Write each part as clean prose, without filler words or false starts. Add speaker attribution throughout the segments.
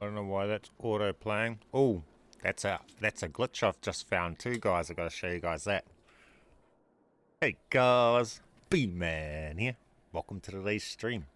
Speaker 1: don't know why that's auto playing. Oh, that's a glitch I've just found too, guys. I've got to show you guys that. Hey guys, Bman here. Welcome to today's stream.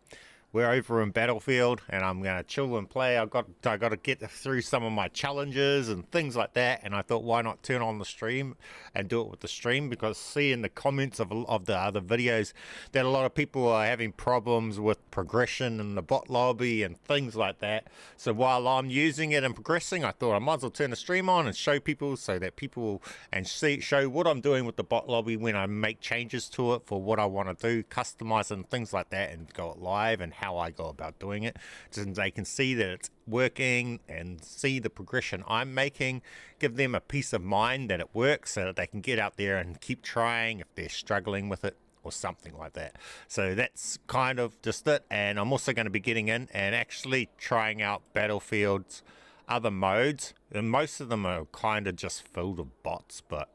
Speaker 1: We're over in Battlefield, and I'm gonna chill and play. I got to get through some of my challenges and things like that. And I thought, why not turn on the stream and do it with the stream? Because see in the comments of the other videos that a lot of people are having problems with progression in the bot lobby and things like that. So while I'm using it and progressing, I thought I might as well turn the stream on and show people, so that people show what I'm doing with the bot lobby when I make changes to it for what I want to do, customize and things like that, and go live, and how I go about doing it, so they can see that it's working and see the progression I'm making, give them a peace of mind that it works, so that they can get out there and keep trying if they're struggling with it or something like that. So that's kind of just it. And I'm also going to be getting in and actually trying out Battlefield's other modes, and most of them are kind of just filled with bots, but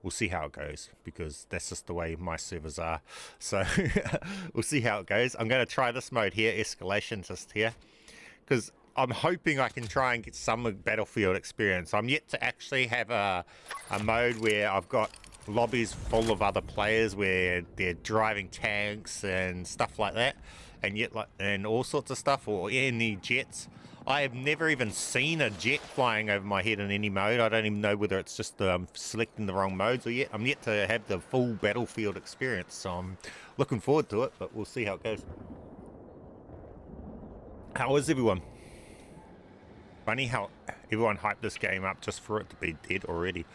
Speaker 1: we'll see how it goes, because that's just the way my servers are. So we'll see how it goes. I'm going to try this mode here, escalation, just here, because I'm hoping I can try and get some Battlefield experience. I'm yet to actually have a mode where I've got lobbies full of other players where they're driving tanks and stuff like that, and all sorts of stuff, or any jets. I have never even seen a jet flying over my head in any mode. I don't even know whether it's just selecting the wrong modes, or yet I'm yet to have the full Battlefield experience. So I'm looking forward to it, but we'll see how it goes. How is everyone? Funny how everyone hyped this game up just for it to be dead already.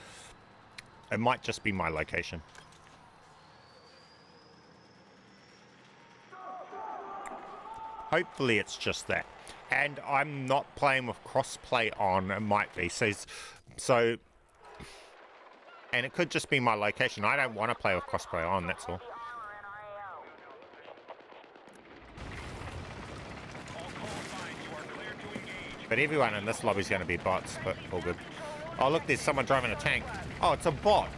Speaker 1: It might just be my location. Hopefully it's just that. And I'm not playing with crossplay on. It might be. So, and it could just be my location. I don't want to play with crossplay on, that's all. But everyone in this lobby is going to be bots, but all good. Oh, look, there's someone driving a tank. Oh, it's a bot.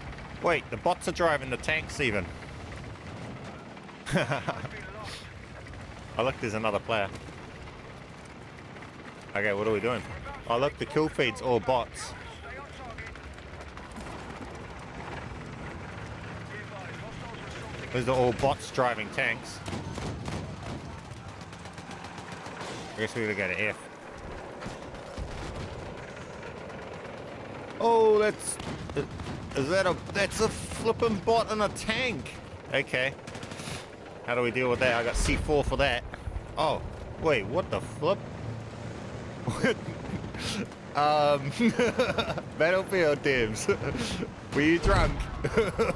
Speaker 1: Wait, the bots are driving the tanks even. Oh, look, there's another player. Okay, what are we doing? Oh, look, the kill feed's all bots. These are all bots driving tanks. I guess we gotta go to F. Oh, that's a flippin' bot in a tank. Okay. How do we deal with that? I got C4 for that. Oh, wait, what the flip? Battlefield Dibs. Were you drunk?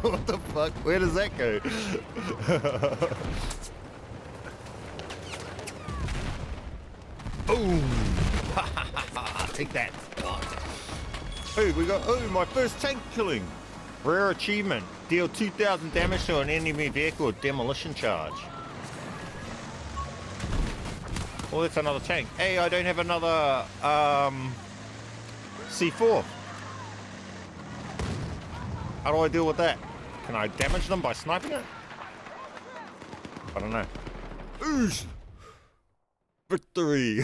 Speaker 1: What the fuck? Where does that go? Boom! Take that. Hey, we got, oh, my first tank killing. Rare achievement. Deal 2,000 damage to an enemy vehicle with demolition charge. Oh, that's another tank. Hey, I don't have another C4. How do I deal with that? Can I damage them by sniping it? I don't know. Oosh! Victory!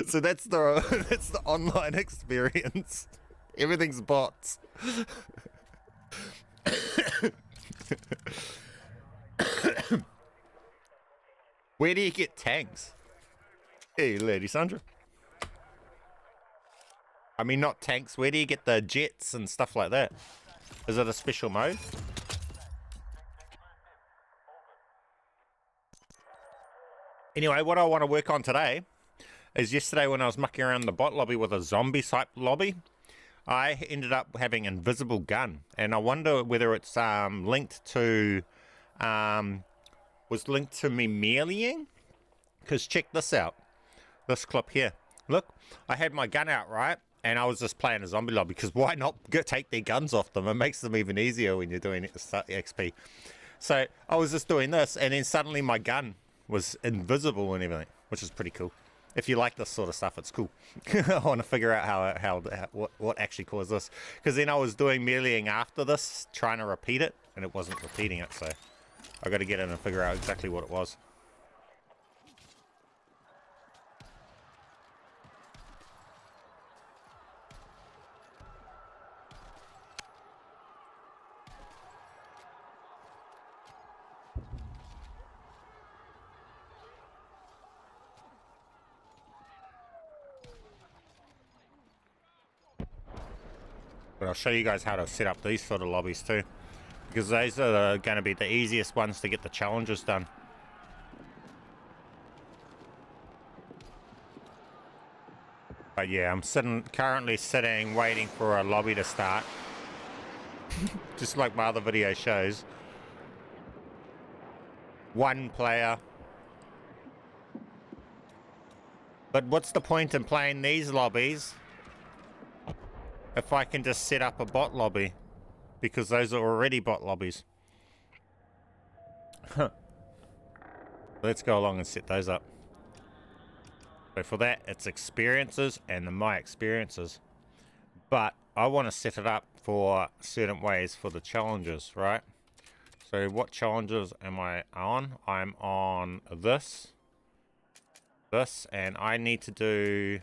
Speaker 1: So that's the online experience. Everything's bots. Where do you get tanks? Hey, Lady Sandra. I mean, not tanks. Where do you get the jets and stuff like that? Is it a special mode? Anyway, what I want to work on today is, yesterday when I was mucking around the bot lobby with a zombie type lobby, I ended up having invisible gun, and I wonder whether it's linked to me meleeing. Because check this out, this clip here. Look, I had my gun out, right, and I was just playing a zombie lobby, because why not take their guns off them? It makes them even easier when you're doing XP. So I was just doing this, and then suddenly my gun was invisible and everything, which is pretty cool. If you like this sort of stuff, it's cool. I want to figure out what actually caused this, because then I was doing meleeing after this, trying to repeat it, and it wasn't repeating it. So I got to get in and figure out exactly what it was. But I'll show you guys how to set up these sort of lobbies too, because those are going to be the easiest ones to get the challenges done. But yeah, I'm currently sitting waiting for a lobby to start. Just like my other video shows. One player. But what's the point in playing these lobbies if I can just set up a bot lobby? Because those are already bot lobbies. Let's go along and set those up. So for that, it's experiences and the my experiences. But I want to set it up for certain ways for the challenges, right? So what challenges am I on? I'm on this, and I need to do...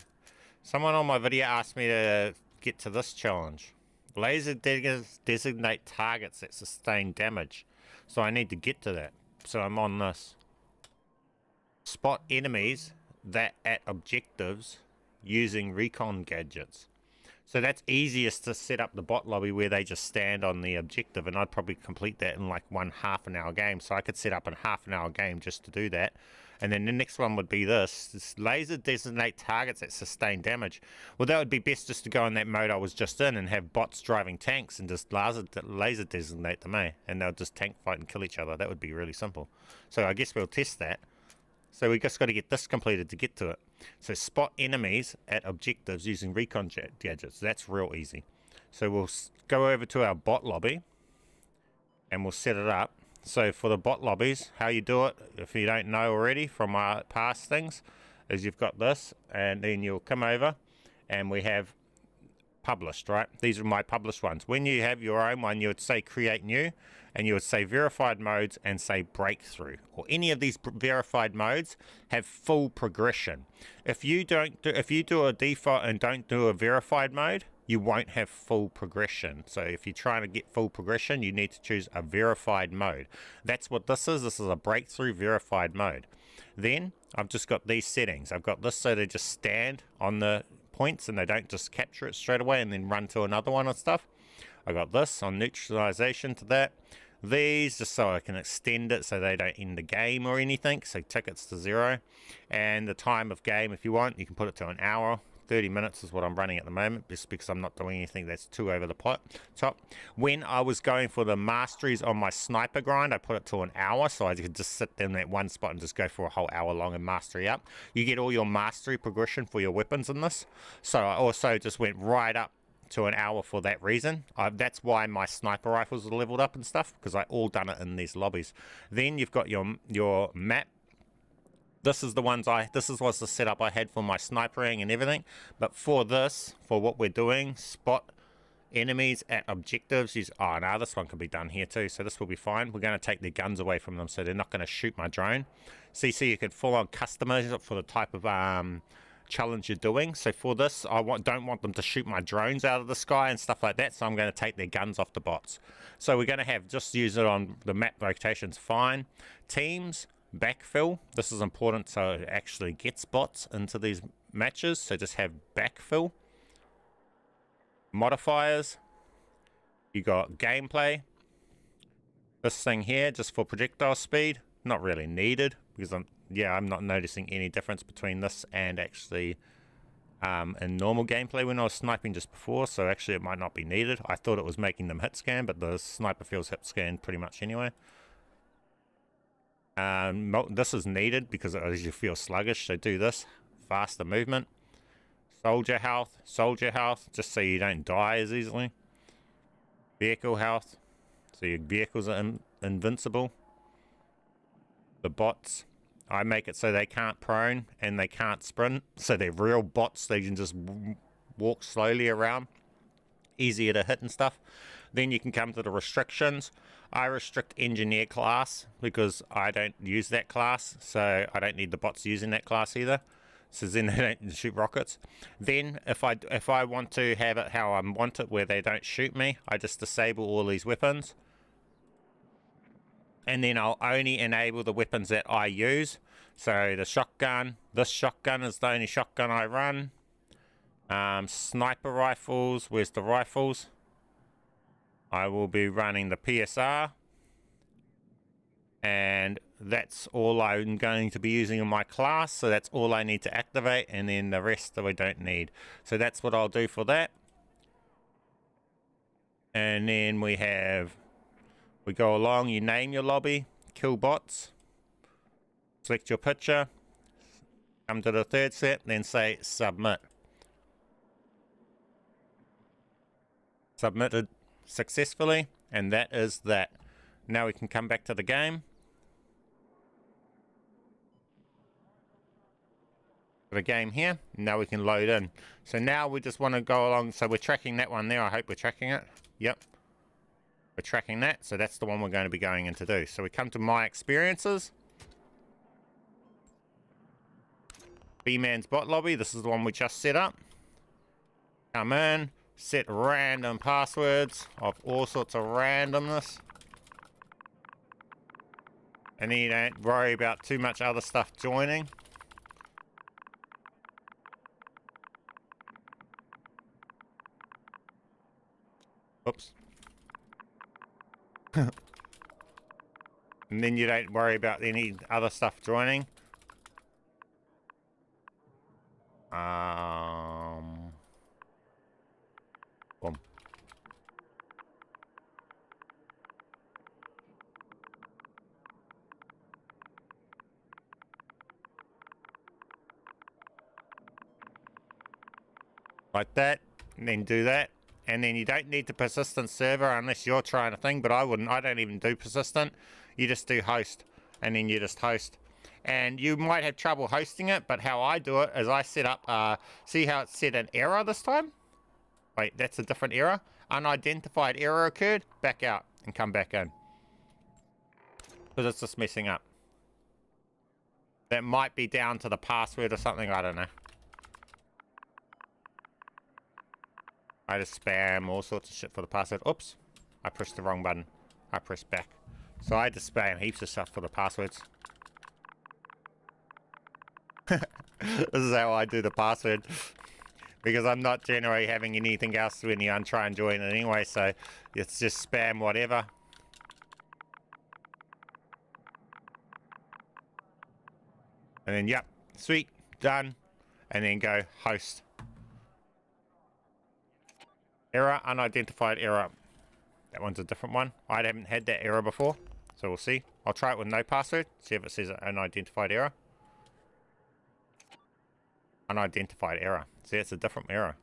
Speaker 1: Someone on my video asked me to get to this challenge. Laser diggers designate targets that sustain damage. So I need to get to that. So I'm on this. Spot enemies that at objectives using recon gadgets. So that's easiest to set up the bot lobby where they just stand on the objective, and I'd probably complete that in like one half-an-hour game. So I could set up a half-an-hour game just to do that. And then the next one would be this laser designate targets that sustain damage. Well, that would be best just to go in that mode I was just in and have bots driving tanks and just laser designate them, eh? And they'll just tank fight and kill each other. That would be really simple. So I guess we'll test that. So we just got to get this completed to get to it. So spot enemies at objectives using recon gadgets. That's real easy. So we'll go over to our bot lobby and we'll set it up. So for the bot lobbies, how you do it, if you don't know already from our past things, is you've got this, and then you'll come over and we have published, right? These are my published ones. When you have your own one, you would say create new, and you would say verified modes and say breakthrough, or any of these verified modes have full progression. If you do a default and don't do a verified mode, you won't have full progression. So if you're trying to get full progression, you need to choose a verified mode. That's what this is. This is a breakthrough verified mode. Then I've just got these settings. I've got this so they just stand on the points and they don't just capture it straight away and then run to another one and stuff. I got this on neutralization to that. These just so I can extend it so they don't end the game or anything. So tickets to 0. And the time of game, if you want, you can put it to an hour. 30 minutes is what I'm running at the moment, just because I'm not doing anything that's too over the top. When I was going for the masteries on my sniper grind, I put it to an hour, so I could just sit in that one spot and just go for a whole hour long and mastery up. You get all your mastery progression for your weapons in this. So I also just went right up to an hour for that reason. That's why my sniper rifles are leveled up and stuff, because I all done it in these lobbies. Then you've got your map. This is what's the setup I had for my snipering and everything. But for this, for what we're doing, spot enemies at objectives. Oh no, this one can be done here too, so this will be fine. We're going to take their guns away from them so they're not going to shoot my drone. So you can full on customize it for the type of challenge you're doing. So for this, I don't want them to shoot my drones out of the sky and stuff like that, so I'm going to take their guns off the bots. So we're going to just use it on the map rotations, fine. Teams, backfill. This is important so it actually gets bots into these matches. So just have backfill. Modifiers. You got gameplay. This thing here just for projectile speed. Not really needed because I'm not noticing any difference between this and actually in normal gameplay when I was sniping just before. So actually it might not be needed. I thought it was making them hit scan, but the sniper feels hit scan pretty much anyway. This is needed because you feel sluggish, so do this. Faster movement. Soldier health, just so you don't die as easily. Vehicle health, so your vehicles are invincible. The bots, I make it so they can't prone and they can't sprint, so they're real bots. They can just walk slowly around, easier to hit and stuff. Then you can come to the restrictions. I restrict engineer class because I don't use that class, so I don't need the bots using that class either. So then they don't shoot rockets. Then if I want to have it how I want it, where they don't shoot me, I just disable all these weapons. And then I'll only enable the weapons that I use. So the shotgun, this shotgun is the only shotgun I run. Sniper rifles, where's the rifles? I will be running the PSR, and that's all I'm going to be using in my class, so that's all I need to activate, and then the rest that we don't need. So that's what I'll do for that. And then we go along, you name your lobby, kill bots, select your picture, come to the third step, then say submit. Submitted successfully, and that is that. Now we can come back to the game. The game here, now we can load in. So now we just want to go along, so we're tracking that one there, I hope we're tracking it. Yep, we're tracking that, so that's the one we're going to be going in to do. So we come to my experiences, Bman's bot lobby, this is the one we just set up. Come in, set random passwords of all sorts of randomness, and then you don't worry about too much other stuff joining. Oops. And then you don't worry about any other stuff joining. Boom. Like that, and then do that. And then you don't need the persistent server unless you're trying a thing, but I wouldn't. I don't even do persistent. You just do host, and then you just host. And you might have trouble hosting it, but how I do it is I set up, see how it set an error this time? Wait, that's a different error. Unidentified error occurred, back out and come back in. Because it's just messing up. That might be down to the password or something, I don't know. I just spam all sorts of shit for the password. Oops, I pressed the wrong button. I pressed back. So I just spam heaps of stuff for the passwords. This is how I do the password. Because I'm not generally having anything else when you try and join it anyway, so it's just spam whatever. And then, yep, sweet, done. And then go host. Error, unidentified error. That one's a different one. I haven't had that error before, so we'll see. I'll try it with no password, see if it says unidentified error. Unidentified error. See, it's a different error.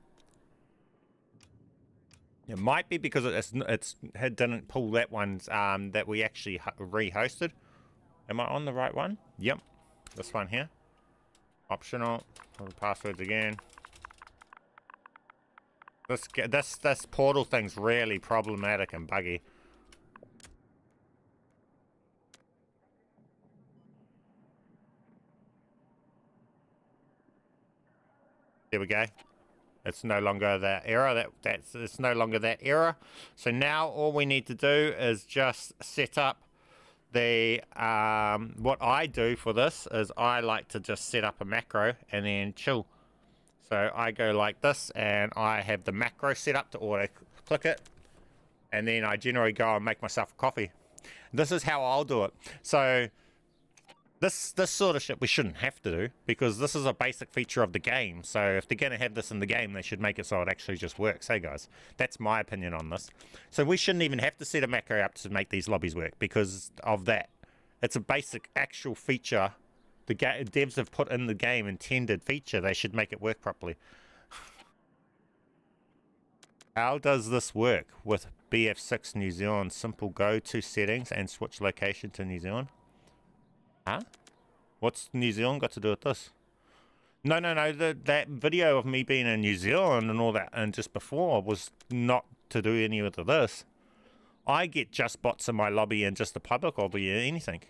Speaker 1: It might be because it didn't pull that one's that we actually rehosted. Am I on the right one? Yep. This one here. Optional. Passwords again. This portal thing's really problematic and buggy. There we go. It's no longer that error. It's no longer that error. So now all we need to do is just set up the what I do for this is I like to just set up a macro and then chill. So I go like this, and I have the macro set up to auto click it, and then I generally go and make myself a coffee. This is how I'll do it. So this sort of shit we shouldn't have to do, because this is a basic feature of the game. So if they're going to have this in the game, they should make it so it actually just works. Hey guys, that's my opinion on this. So we shouldn't even have to set a macro up to make these lobbies work because of that. It's a basic actual feature the devs have put in the game, intended feature. They should make it work properly. How does this work with BF6 New Zealand? Simple go to settings and switch location to New Zealand. Huh? What's New Zealand got to do with this? No. That video of me being in New Zealand and all that, and just before, was not to do any of this. I get just bots in my lobby and just the public lobby or anything.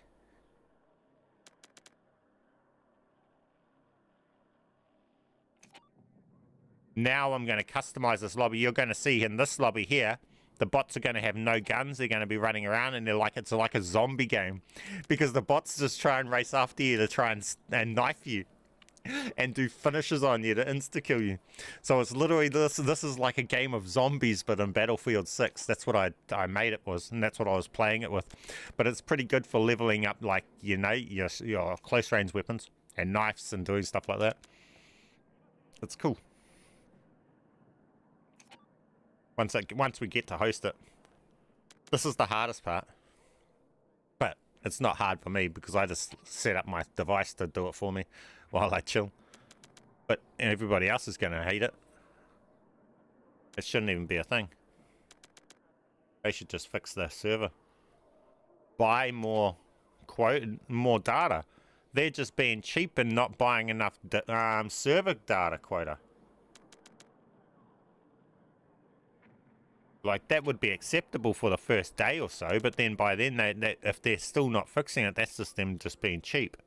Speaker 1: Now I'm going to customize this lobby. You're going to see in this lobby here, the bots are going to have no guns. They're going to be running around, and it's like a zombie game, because the bots just try and race after you to try and knife you. and do finishes on you to insta-kill you. So it's literally this is like a game of zombies, but in Battlefield 6. That's what I made it was, and that's what I was playing it with. But it's pretty good for leveling up, like, you know, your close range weapons and knives and doing stuff like that. It's cool. Once we get to host it. This is the hardest part. But it's not hard for me because I just set up my device to do it for me while I chill. But everybody else is going to hate it. It shouldn't even be a thing. They should just fix their server. Buy more data. They're just being cheap and not buying enough server data quota. Like, that would be acceptable for the first day or so, but then by then, if they're still not fixing it, that's just them just being cheap.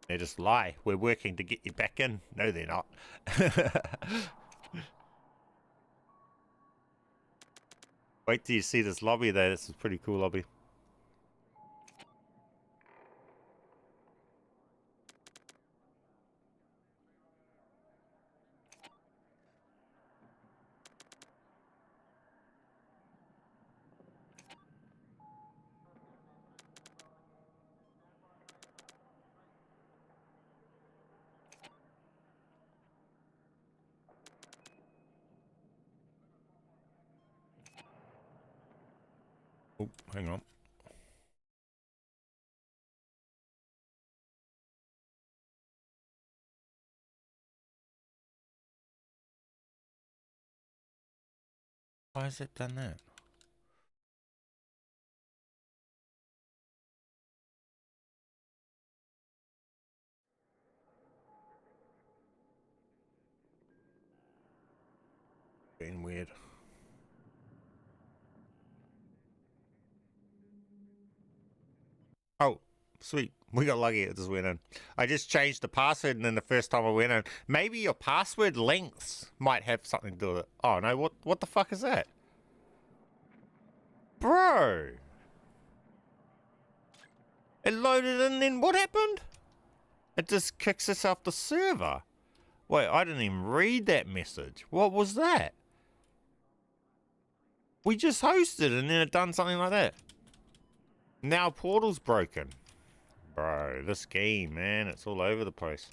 Speaker 1: They just lie. We're working to get you back in. No, they're not. Wait till you see this lobby though. This is a pretty cool lobby. Oh, hang on. Why has it done that? Being weird. Oh, sweet. We got lucky. It just went in. I just changed the password, and then the first time I went in, maybe your password lengths might have something to do with it. Oh no! What the fuck is that, bro? It loaded in, then what happened? It just kicks us off the server. Wait, I didn't even read that message. What was that? We just hosted, and then it done something like that. Now portal's broken. Bro, this game, man, it's all over the place.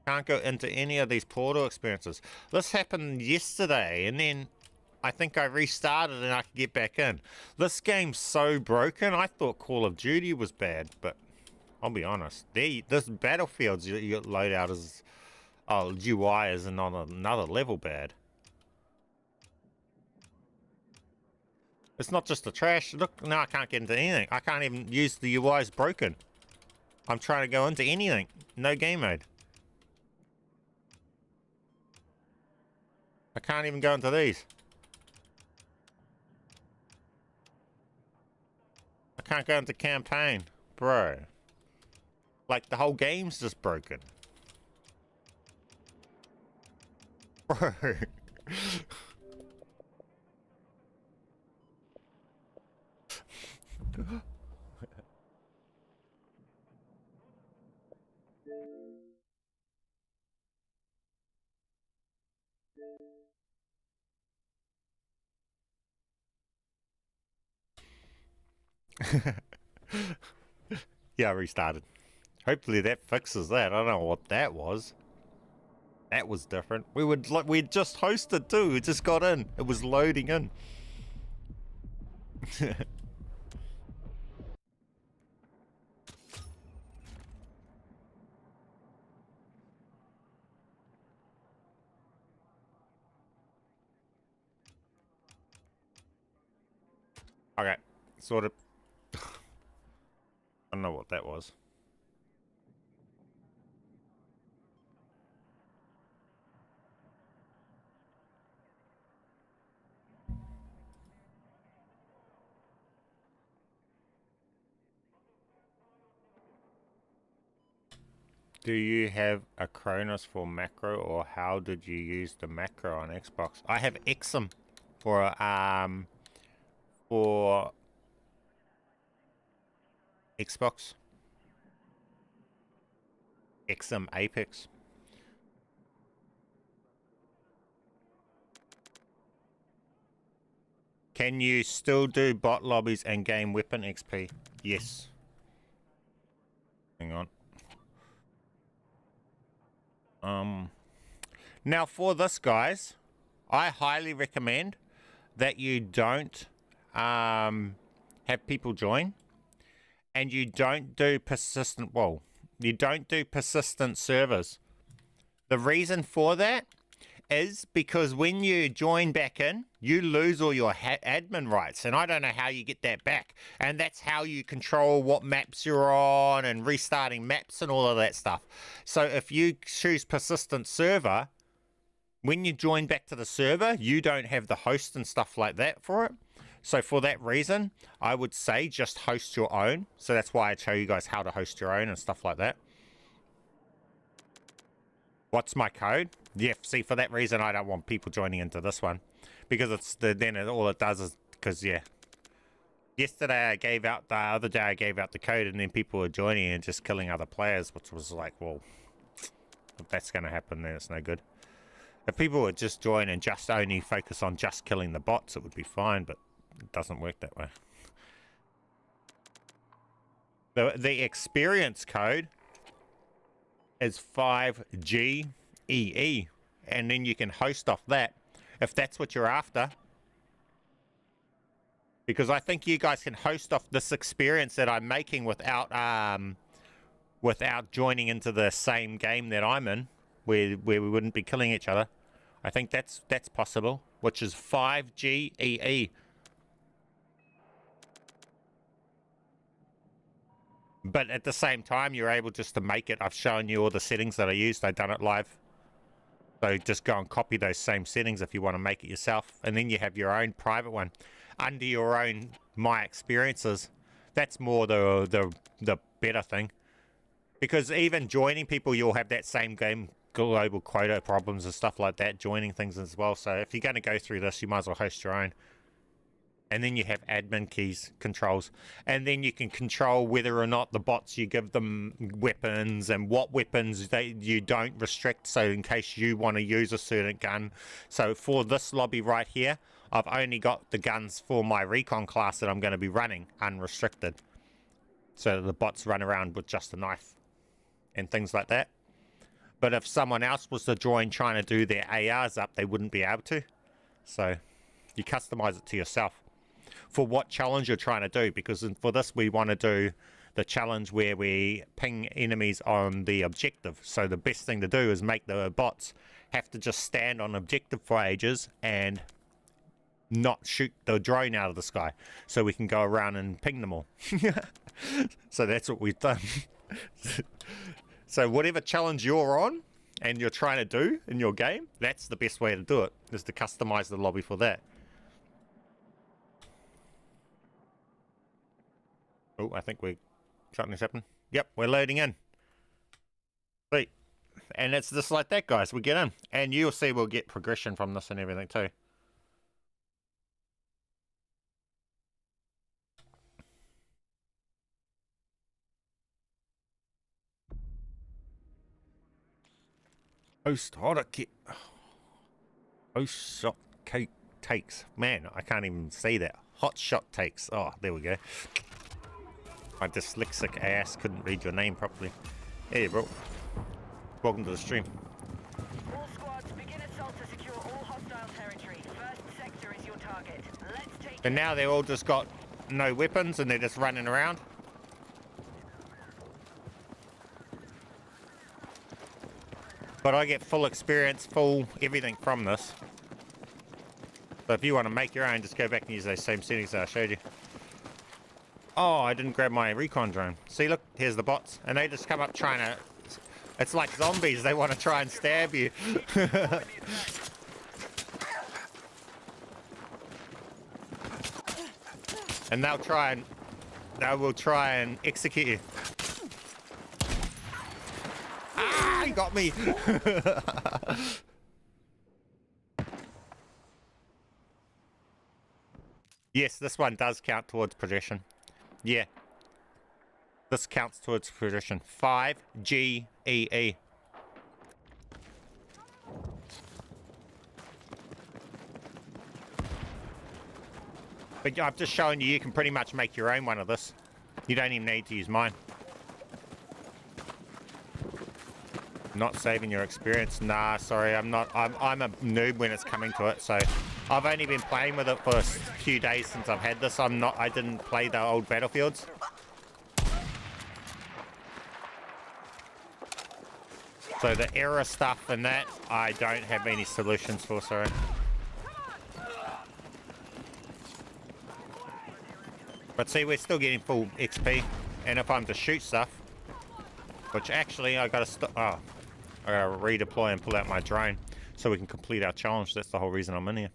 Speaker 1: Can't go into any of these portal experiences. This happened yesterday, and then I think I restarted and I could get back in. This game's so broken. I thought Call of Duty was bad, but I'll be honest. This Battlefield's loadout is, UI is on another level bad. It's not just the trash. Look, now I can't get into anything. I can't even use the UI's broken. I'm trying to go into anything. No game mode. I can't even go into these. I can't go into campaign. Bro. Like, the whole game's just broken. Bro. Yeah, I restarted. Hopefully that fixes that. I don't know what that was. That was different. We just hosted too. We just got in. It was loading in. Okay, sort of. I don't know what that was. Do you have a Cronus for macro, or how did you use the macro on Xbox? I have Exum for for Xbox. XM Apex. Can you still do bot lobbies and gain weapon XP? Yes. Hang on. Now for this, guys, I highly recommend that you don't have people join, and you don't do persistent, well, you don't do persistent servers. The reason for that is because when you join back in, you lose all your admin rights, and I don't know how you get that back. And that's how you control what maps you're on and restarting maps and all of that stuff. So if you choose persistent server, when you join back to the server, you don't have the host and stuff like that for it. So for that reason, I would say just host your own. So that's why I show you guys how to host your own and stuff like that. What's my code? Yeah, see, for that reason, I don't want people joining into this one. Because it's all it does is, because, yeah. Yesterday I gave out, the other day I gave out the code, and then people were joining and just killing other players, which was like, well, if that's going to happen, then it's no good. If people would just join and just only focus on just killing the bots, it would be fine, but it doesn't work that way. The experience code is 5GEE, and then you can host off that if that's what you're after. Because I think you guys can host off this experience that I'm making without joining into the same game that I'm in, where we wouldn't be killing each other. I think that's possible, which is 5GEE. But at the same time, you're able just to make it. I've shown you all the settings that I used. I've done it live. So just go and copy those same settings if you want to make it yourself. And then you have your own private one under your own My Experiences. That's more the better thing. Because even joining people, you'll have that same game global quota problems and stuff like that, joining things as well. So if you're going to go through this, you might as well host your own. And then you have admin keys, controls. And then you can control whether or not the bots, you give them weapons and what weapons you don't restrict. So in case you want to use a certain gun. So for this lobby right here, I've only got the guns for my recon class that I'm going to be running unrestricted. So the bots run around with just a knife and things like that. But if someone else was to join trying to do their ARs up, they wouldn't be able to. So you customize it to yourself for what challenge you're trying to do, because for this we want to do the challenge where we ping enemies on the objective. So the best thing to do is make the bots have to just stand on objective for ages and not shoot the drone out of the sky, so we can go around and ping them all. So that's what we've done. So whatever challenge you're on and you're trying to do in your game, that's the best way to do it, is to customize the lobby for that. Oh, I think something's happened. Yep, we're loading in. See, and it's just like that, guys. We get in, and you'll see we'll get progression from this and everything too. Host hot kit. Host shot cake takes. Man, I can't even see that. Hot shot takes. Oh, there we go. My dyslexic ass couldn't read your name properly. Hey, bro. Welcome to the stream.
Speaker 2: All squads, begin assault to secure all hostile territory. First sector is your target. Let's take
Speaker 1: And now they've all just got no weapons and they're just running around. But I get full experience, full everything from this. So if you want to make your own, just go back and use those same settings that I showed you. Oh, I didn't grab my recon drone. See, look, here's the bots. And they just come up trying to... It's like zombies. They want to try and stab you. And they will try and execute you. Ah, you got me. Yes, this one does count towards progression. Yeah. This counts towards progression. 5 GEE. But I've just shown you can pretty much make your own one of this. You don't even need to use mine. Not saving your experience. Nah, sorry, I'm not. I'm a noob when it's coming to it. So I've only been playing with it for a few days since I've had this. I didn't play the old Battlefields. So the error stuff and that, I don't have any solutions for, sorry. But see, we're still getting full XP. And if I'm to shoot stuff, which actually I gotta stop. Oh, I gotta redeploy and pull out my drone so we can complete our challenge. That's the whole reason I'm in here.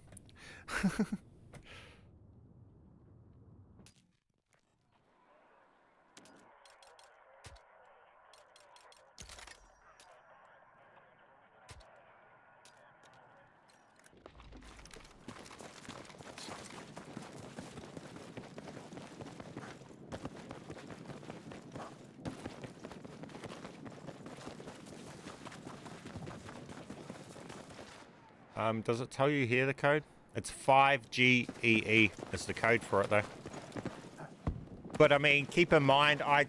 Speaker 1: Does it tell you here the code? It's 5GEE is the code for it though. But I mean, keep in mind, I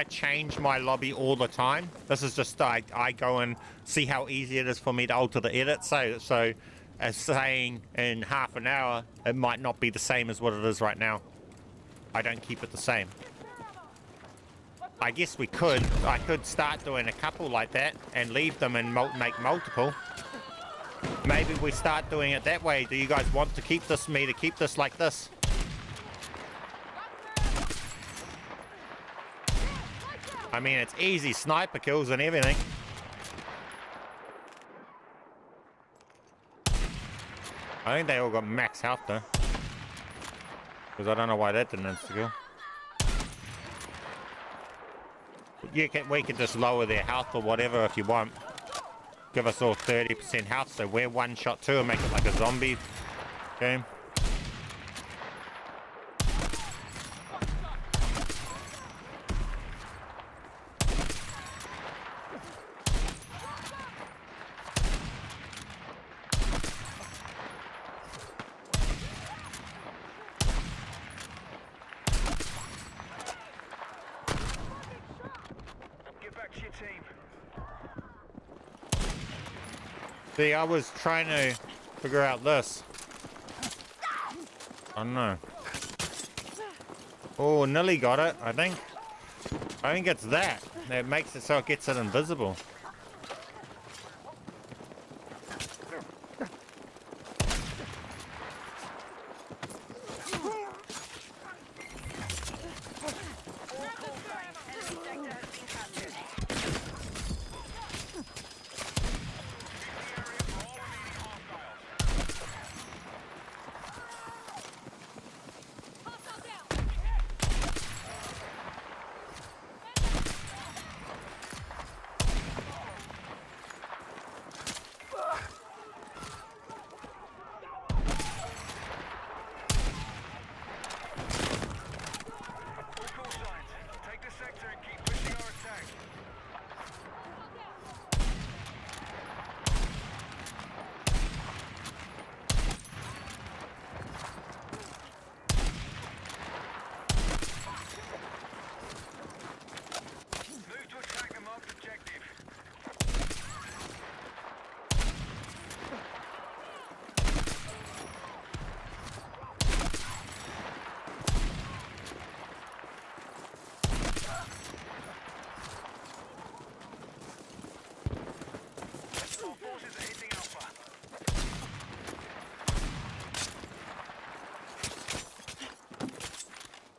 Speaker 1: change my lobby all the time. This is just, I go and see how easy it is for me to alter the edit. So as saying in half an hour, it might not be the same as what it is right now. I don't keep it the same. I guess we could. I could start doing a couple like that and leave them and make multiple. Maybe we start doing it that way. Do you guys want to keep this, me to keep this like this? I mean, it's easy sniper kills and everything. I think they all got max health though. Because I don't know why that didn't insta-kill. We can just lower their health or whatever if you want. Give us all 30% health, so we're one shot too and make it like a zombie game.
Speaker 3: Get back to your team.
Speaker 1: See, I was trying to figure out this. I don't know. Oh, nearly got it, I think. I think it's that. It makes it so it gets it invisible.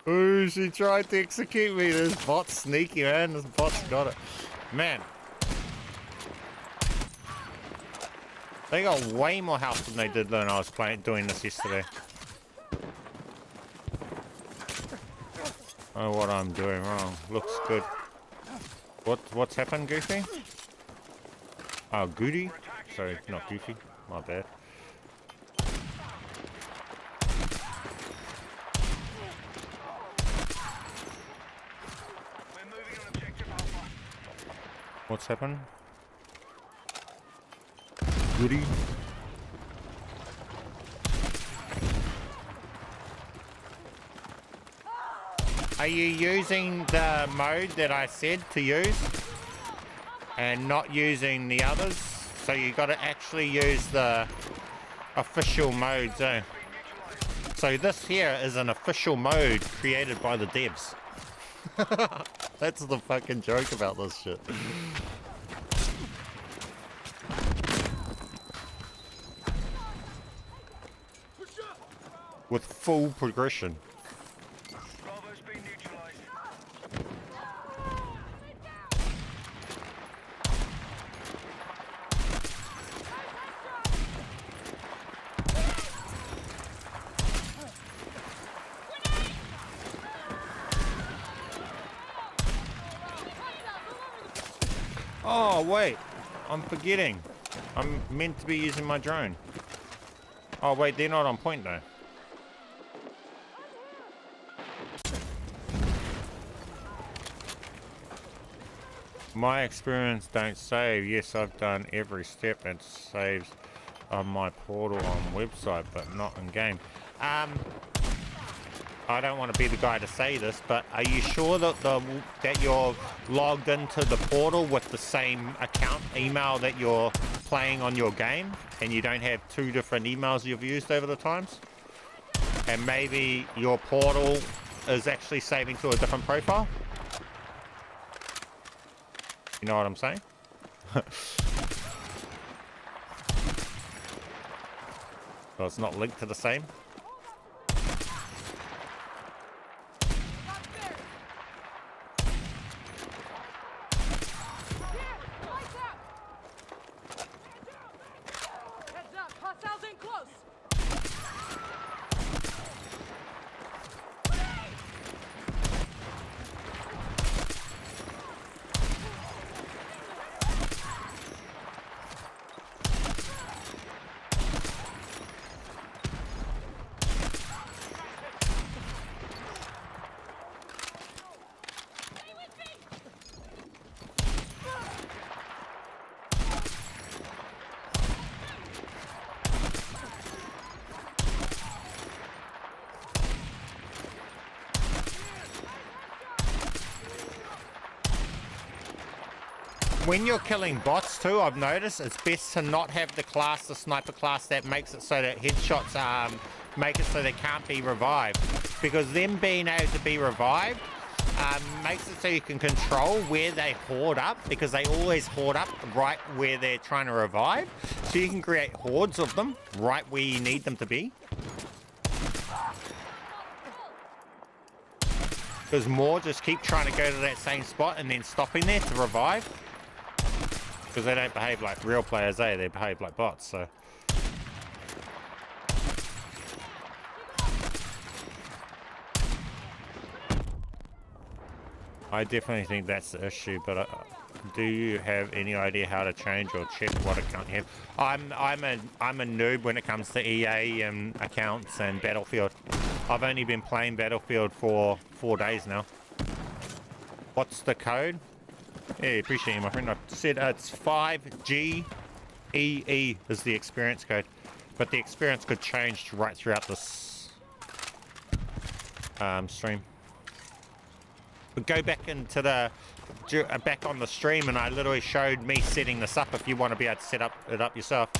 Speaker 1: Ooh, she tried to execute me. This bot's sneaky, man. This bot's got it. Man. They got way more health than they did when I was doing this yesterday. Oh, what I'm doing wrong. Looks good. What's happened, Goofy? Oh, Goody? Sorry, not Goofy. My bad. What's happened? Goody. Are you using the mode that I said to use and not using the others? So you got to actually use the official modes. So this here is an official mode created by the devs. That's the fucking joke about this shit. With full progression.
Speaker 2: Bravo's been neutralized.
Speaker 1: Oh wait, I'm forgetting. I'm meant to be using my drone. Oh wait, they're not on point though. My experience don't save. Yes, I've done every step and saves on my portal on website, but not in game. I don't want to be the guy to say this, but are you sure that that you're logged into the portal with the same account email that you're playing on your game, and you don't have two different emails you've used over the times? And maybe your portal is actually saving to a different profile? You know what I'm saying? So it's not linked to the same? When you're killing bots too, I've noticed it's best to not have the sniper class that makes it so that headshots make it so they can't be revived. Because them being able to be revived makes it so you can control where they hoard up, because they always hoard up right where they're trying to revive. So you can create hordes of them right where you need them to be. Because more just keep trying to go to that same spot and then stopping there to revive. Because they don't behave like real players, they behave like bots, so. I definitely think that's the issue, but do you have any idea how to change or check what account you have? I'm a noob when it comes to EA and accounts and Battlefield. I've only been playing Battlefield for 4 days now. What's the code? Yeah, appreciate you, my friend. I said it's 5GEE is the experience code, but the experience could change right throughout this stream. But go back into the back on the stream, and I literally showed me setting this up. If you want to be able to set it up yourself.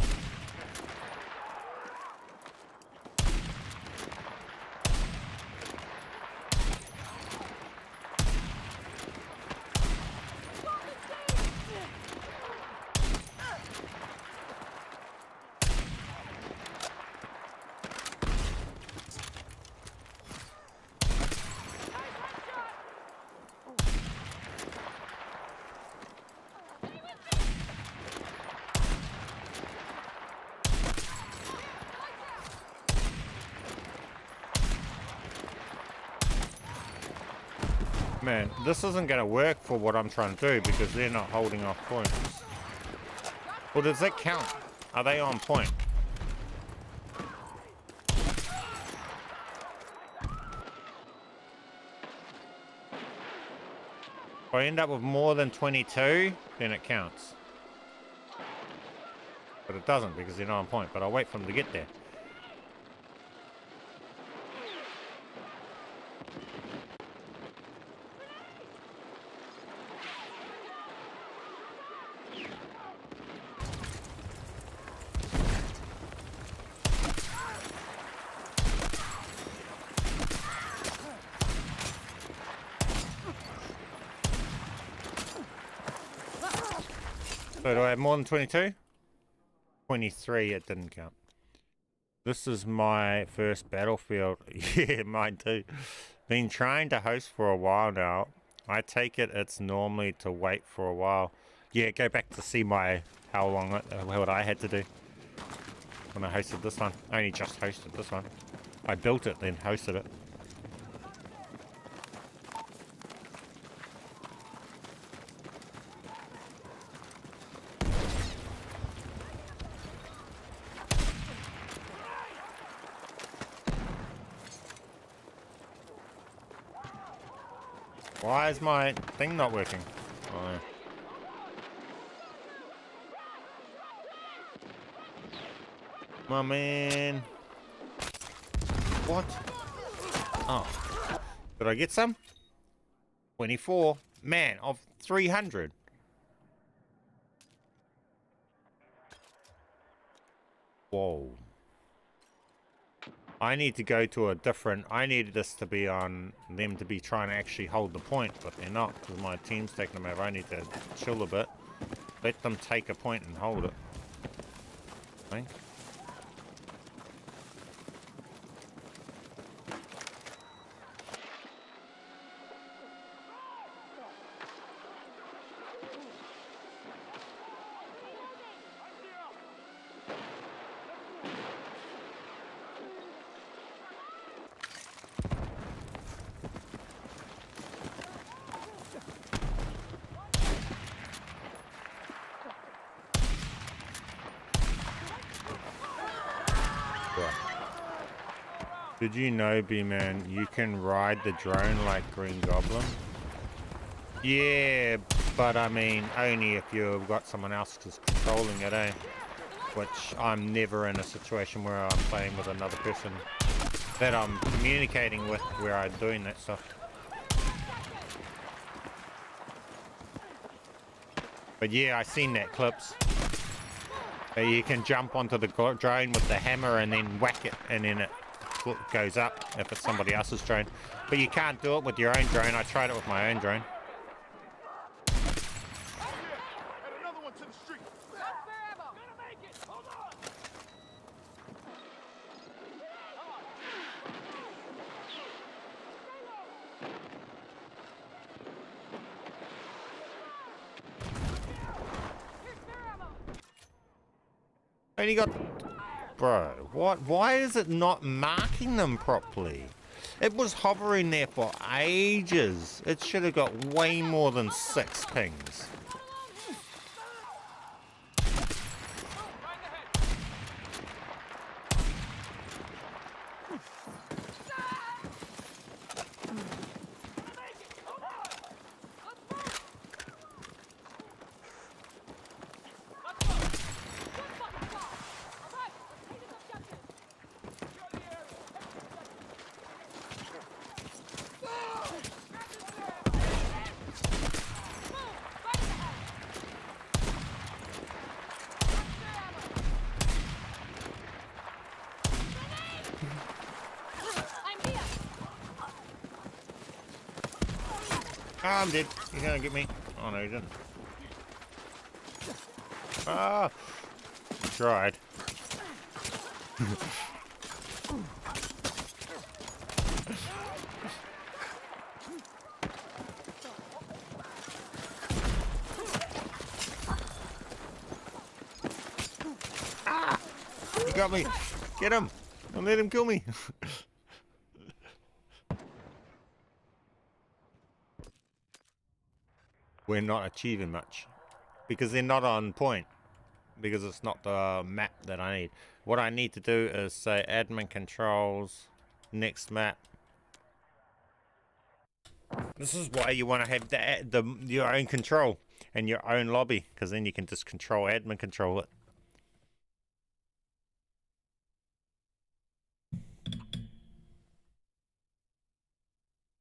Speaker 1: Man, this isn't going to work for what I'm trying to do because they're not holding off points. Well, does that count? Are they on point? If I end up with more than 22, then it counts. But it doesn't because they're not on point. But I'll wait for them to get there. So do I have more than 22? 23, it didn't count. This is my first battlefield. Yeah, mine too. Been trying to host for a while now. I take it it's normally to wait for a while. Yeah, go back to see my how long what I had to do when I hosted this one. I only just hosted this one. I built it then hosted it. Why is my thing not working? Oh. My man. What? Oh. Did I get some? 24. Man, of 300. Whoa. I need to go to a different... I needed this to be on them to be trying to actually hold the point, but they're not because my team's taking them over. I need to chill a bit. Let them take a point and hold it. I think. Did you know, Bman, you can ride the drone like Green Goblin? Yeah, but I mean, only if you've got someone else who's controlling it, eh? Which I'm never in a situation where I'm playing with another person that I'm communicating with where I'm doing that stuff. But yeah, I seen that clips. You can jump onto the drone with the hammer and then whack it and then it goes up if it's somebody else's drone. But you can't do it with your own drone. I tried it with my own drone. Only got... Bro, what? Why is it not marking them properly? It was hovering there for ages. It should have got way more than 6 pings. Ah, I'm dead. He's gonna get me. Oh no, he didn't. Ah! He tried. Ah! He got me. Get him. Don't let him kill me. We're not achieving much because they're not on point, because it's not the map that I need. What I need to do is say admin controls, next map, This is why you want to have your own control and your own lobby, because then you can just admin control it.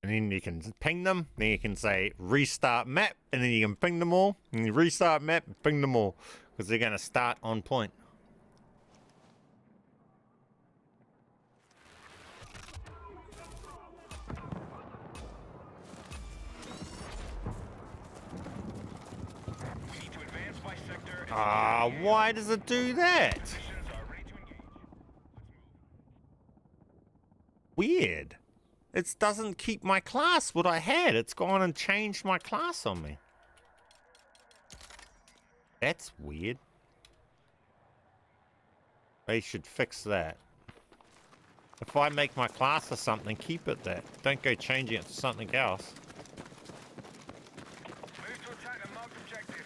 Speaker 1: And then you can ping them, then you can say restart map, and then you can ping them all, and you restart map and ping them all, because they're going to start on point. Ah, why does it do that? Weird. It doesn't keep my class, what I had. It's gone and changed my class on me. That's weird. They should fix that. If I make my class or something, keep it that. Don't go changing it to something else.
Speaker 3: Move to attack and mark objective.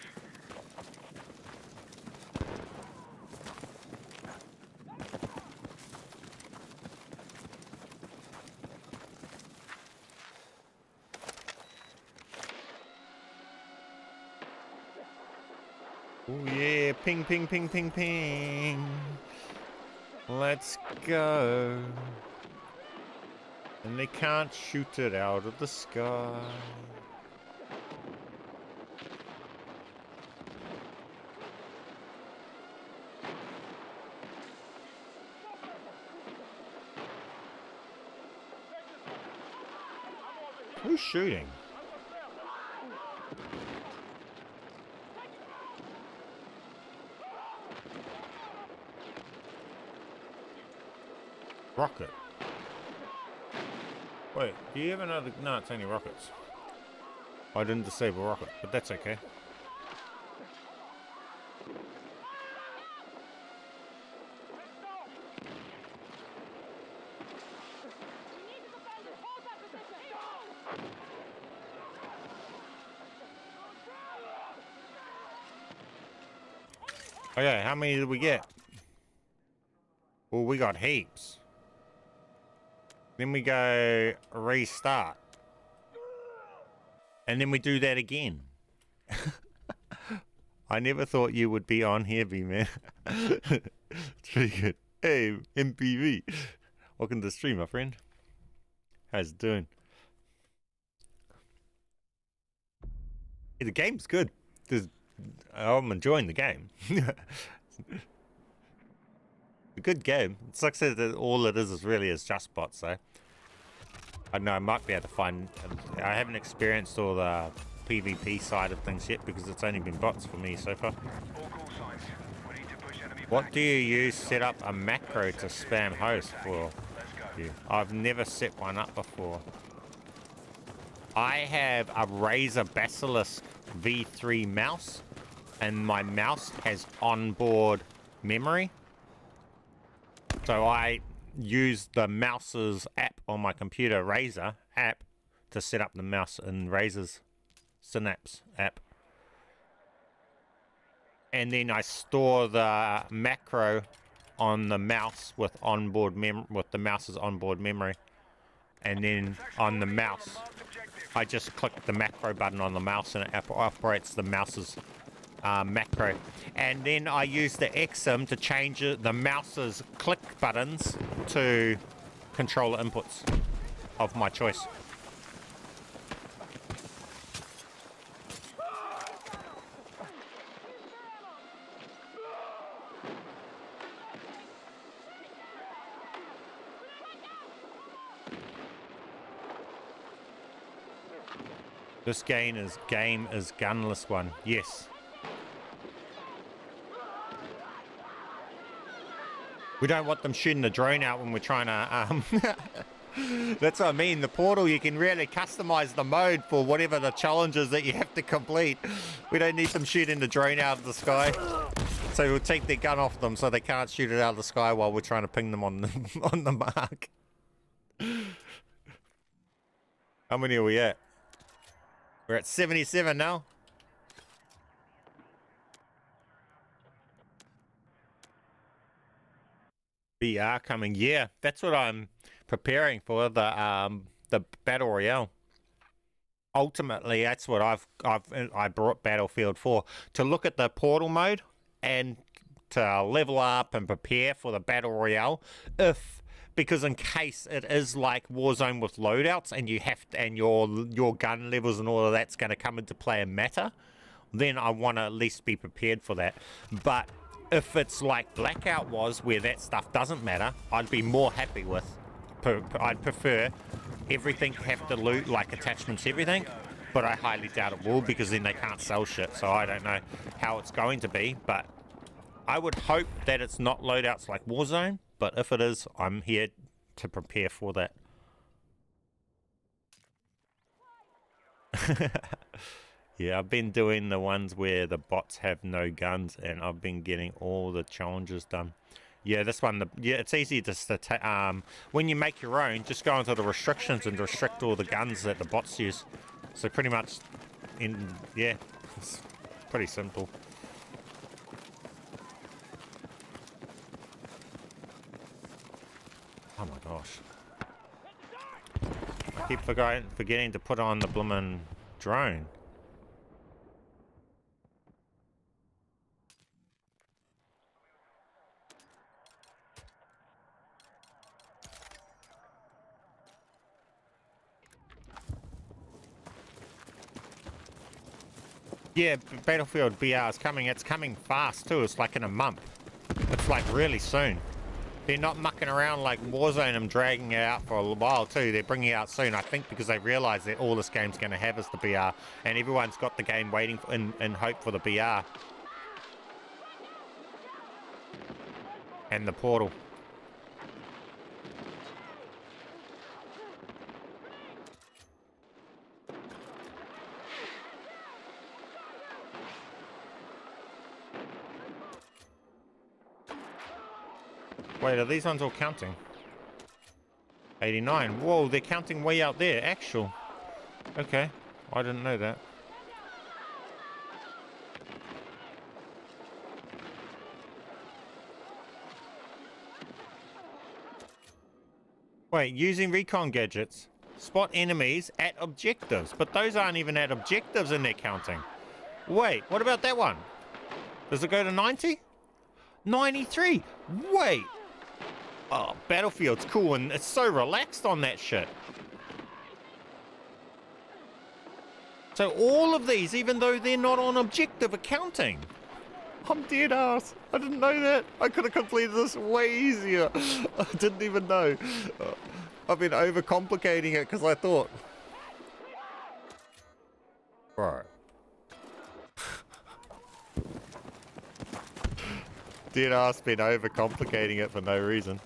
Speaker 1: Oh yeah, ping, ping, ping, ping, ping. Let's go. And they can't shoot it out of the sky. Who's shooting? Rocket. Wait, do you have another? No, it's only rockets. I didn't disable rocket, but that's okay. Okay, how many did we get? Well, we got heaps. Then we go restart. And then we do that again. I never thought you would be on here, Bman. It's pretty good. Hey, MPV. Welcome to the stream, my friend. How's it doing? Yeah, the game's good. I'm enjoying the game. A good game. It sucks that all it is really just bots, though. I don't know, I might be able to find... I haven't experienced all the PvP side of things yet because it's only been bots for me so far. What do you use set up a macro to spam host for? I've never set one up before. I have a Razer Basilisk V3 mouse, and my mouse has onboard memory. So I use the mouse's app on my computer, Razer app, to set up the mouse in Razer's Synapse app. And then I store the macro on the mouse with the mouse's onboard memory. And then on the mouse, I just click the macro button on the mouse and it operates the mouse's macro. And then I use the XM to change the mouse's click buttons to controller inputs of my choice. This game is gunless one. Yes. We don't want them shooting the drone out when we're trying to, that's what I mean. The portal, you can really customize the mode for whatever the challenges that you have to complete. We don't need them shooting the drone out of the sky. So we'll take their gun off them so they can't shoot it out of the sky while we're trying to ping them on the mark. How many are we at? We're at 77 now. VR coming, yeah. That's what I'm preparing for, the Battle Royale. ultimately, that's what I brought Battlefield for, to look at the portal mode and to level up and prepare for the battle royale, because in case it is like Warzone with loadouts and you have to, and your gun levels and all of that's going to come into play and matter, then I want to at least be prepared for that. But if it's like Blackout was, where that stuff doesn't matter, I'd be more happy with. I'd prefer everything have to loot, like attachments, everything, but I highly doubt it will, because then they can't sell shit, so I don't know how it's going to be. But I would hope that it's not loadouts like Warzone, but if it is, I'm here to prepare for that. Yeah, I've been doing the ones where the bots have no guns, and I've been getting all the challenges done. Yeah, this one, yeah, it's easy just to when you make your own, just go into the restrictions and restrict all the guns that the bots use. So pretty much, yeah, it's pretty simple. Oh my gosh. I keep forgetting to put on the bloomin' drone. Yeah, Battlefield BR is coming. It's coming fast too. It's like in a month. It's like really soon. They're not mucking around like Warzone and dragging it out for a while too. They're bringing it out soon, I think, because they realise that all this game's going to have is the BR, and everyone's got the game waiting for, in hope for the BR and the portal. Wait, are these ones all counting? 89. Whoa, they're counting way out there. Actual. Okay. I didn't know that. Wait, using recon gadgets. Spot enemies at objectives. But those aren't even at objectives and they're counting. Wait, what about that one? Does it go to 90? 93. Wait. Oh, Battlefield's cool, and it's so relaxed on that shit. So all of these, even though they're not on objective, are counting. I'm dead ass. I didn't know that. I could have completed this way easier. I didn't even know. I've been overcomplicating it because I thought... Bro. Dead ass been overcomplicating it for no reason.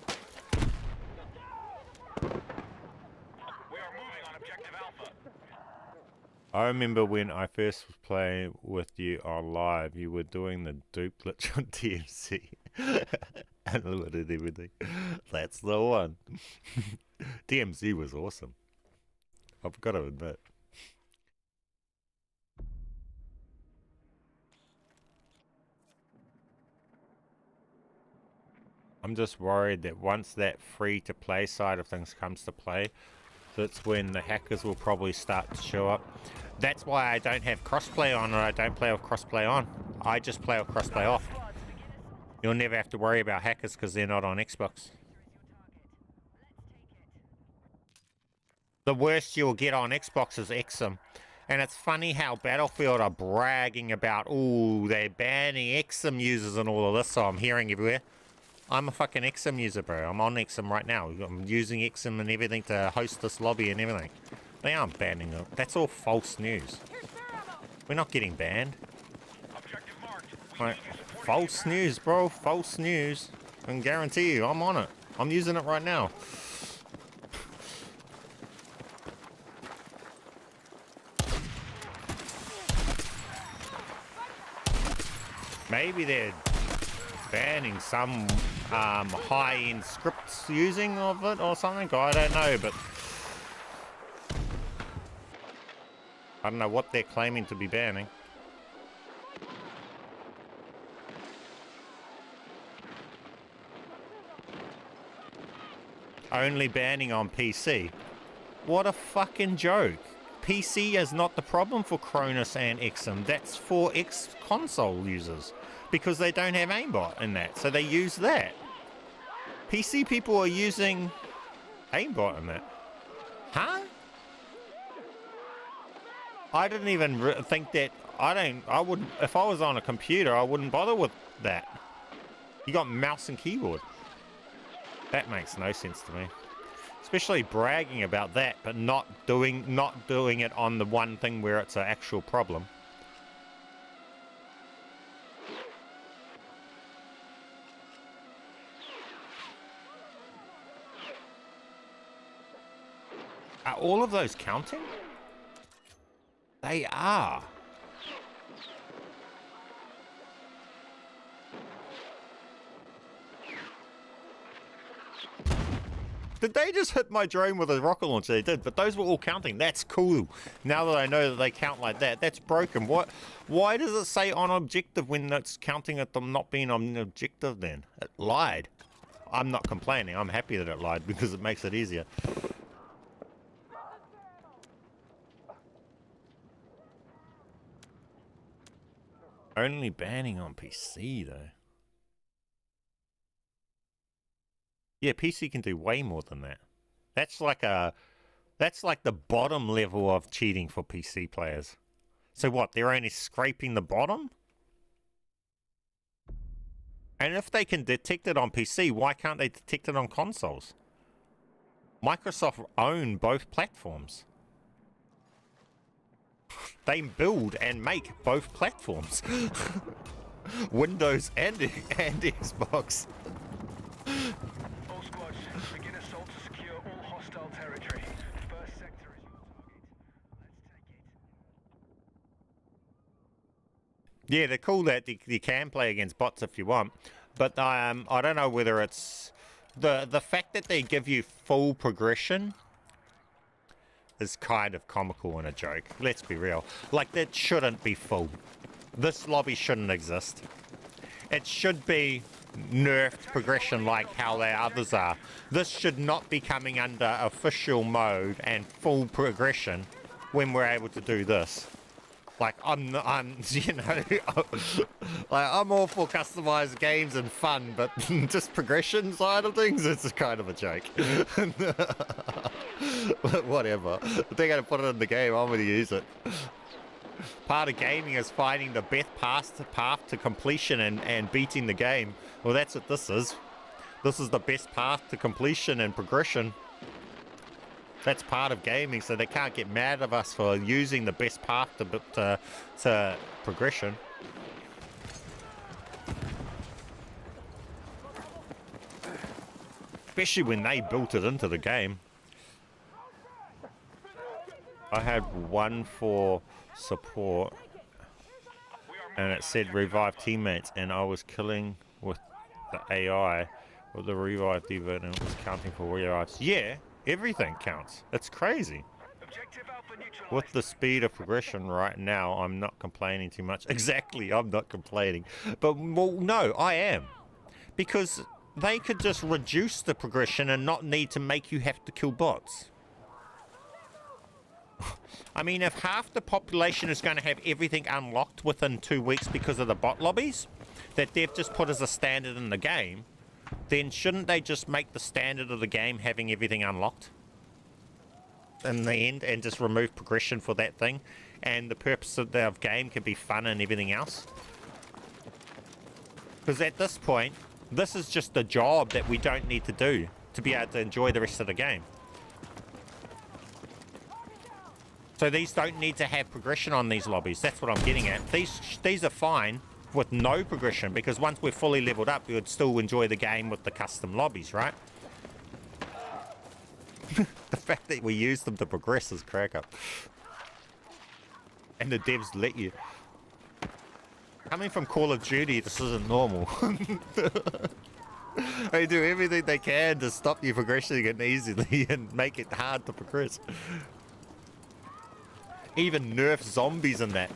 Speaker 1: I remember when I first was playing with you on live, you were doing the dupe glitch on TMC. Unlimited everything. That's the one. TMC was awesome. I've got to admit. I'm just worried that once that free-to-play side of things comes to play, that's when the hackers will probably start to show up. That's why I don't have crossplay on, or I don't play with crossplay on. I just play with crossplay off. You'll never have to worry about hackers because they're not on Xbox. The worst you'll get on Xbox is XM. And it's funny how Battlefield are bragging about, ooh, they're banning XM users and all of this, so I'm hearing everywhere. I'm a fucking XM user, bro. I'm on XM right now. I'm using XM and everything to host this lobby and everything. They aren't banning them. That's all false news. We're not getting banned. Right. False news, bro. False news. I can guarantee you, I'm on it. I'm using it right now. Maybe they're banning some high-end scripts using of it or something. I don't know, but I don't know what they're claiming to be banning. Only banning on PC. What a fucking joke. PC is not the problem for Cronus and XM. That's for X console users because they don't have aimbot in that, so they use that. PC people are using aimbot in that. Huh? I didn't even think that. I wouldn't, if I was on a computer, I wouldn't bother with that. You got mouse and keyboard. That makes no sense to me. Especially bragging about that, but not doing it on the one thing where it's an actual problem. Are all of those counting? They are. Did they just hit my drone with a rocket launcher? They did, but those were all counting. That's cool. Now that I know that they count like that, that's broken. Why does it say on objective when it's counting at them not being on objective then? It lied. I'm not complaining. I'm happy that it lied because it makes it easier. Only banning on PC though. Yeah, PC can do way more than that. That's like the bottom level of cheating for PC players. So what, they're only scraping the bottom? And if they can detect it on PC, why can't they detect it on consoles? Microsoft own both platforms. They build and make both platforms. Windows and Xbox.
Speaker 3: All squads, begin assault to secure all hostile territory. First sector is your target. Let's take it.
Speaker 1: Yeah, they're cool that you can play against bots if you want, but I don't know whether it's the fact that they give you full progression is kind of comical and a joke. Let's be real. Like, that shouldn't be full. This lobby shouldn't exist. It should be nerfed progression like how the others are. This should not be coming under official mode and full progression when we're able to do this. Like, I'm you know, like, I'm all for customized games and fun, but just progression side of things, it's kind of a joke. But whatever. If they're going to put it in the game, I'm going to use it. Part of gaming is finding the best path to completion and beating the game. Well, that's what this is. This is the best path to completion and progression. That's part of gaming, so they can't get mad at us for using the best path to progression. Especially when they built it into the game. I had one for support, and it said revive teammates, and I was killing with the AI with the revive diva, and it was counting for revives. Yeah. Everything counts. It's crazy.
Speaker 3: Objective Alpha neutralized.
Speaker 1: With the speed of progression right now, I'm not complaining too much. Exactly, I'm not complaining. But, well, no, I am. Because they could just reduce the progression and not need to make you have to kill bots. I mean, if half the population is going to have everything unlocked within 2 weeks because of the bot lobbies that they've just put as a standard in the game, then shouldn't they just make the standard of the game having everything unlocked in the end and just remove progression for that thing, and the purpose of the game can be fun and everything else? Because at this point, this is just a job that we don't need to do to be able to enjoy the rest of the game. So these don't need to have progression on these lobbies. That's what I'm getting at. These are fine with no progression, because once we're fully leveled up, we would still enjoy the game with the custom lobbies, right? The fact that we use them to progress is crack up. And the devs let you. Coming from Call of Duty, this isn't normal. They do everything they can to stop you progressing it easily and make it hard to progress. Even nerf zombies in that.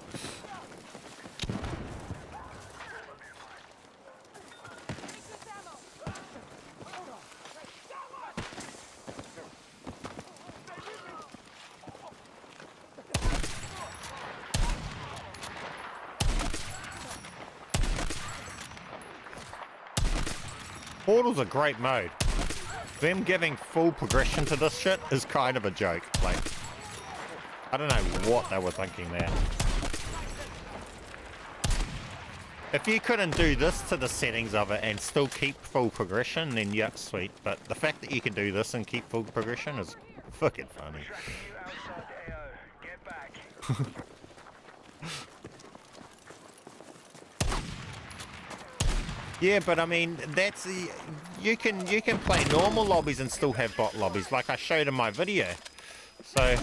Speaker 1: Portal's a great mode. Them giving full progression to this shit is kind of a joke. Like, I don't know what they were thinking there. If you couldn't do this to the settings of it and still keep full progression, then yeah, sweet. But the fact that you can do this and keep full progression is fucking funny.
Speaker 3: Tracking you outside the AO. Get back.
Speaker 1: Yeah, but I mean, that's the, you can play normal lobbies and still have bot lobbies, like I showed in my video. So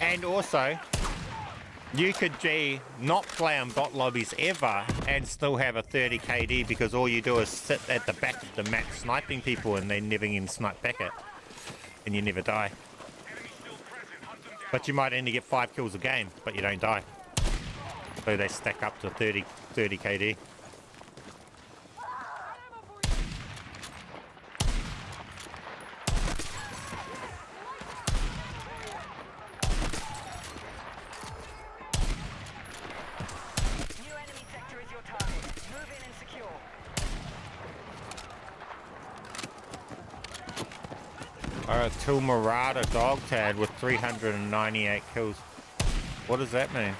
Speaker 1: and also, you could not play on bot lobbies ever and still have a 30 KD because all you do is sit at the back of the map sniping people and they never even snipe back it. And you never die. But you might only get 5 kills a game, but you don't die. So they stack up to 30 KD.
Speaker 2: New enemy sector is your target. Move in and secure.
Speaker 1: Alright, Till Marauder dog tag with 398 kills. What does that mean?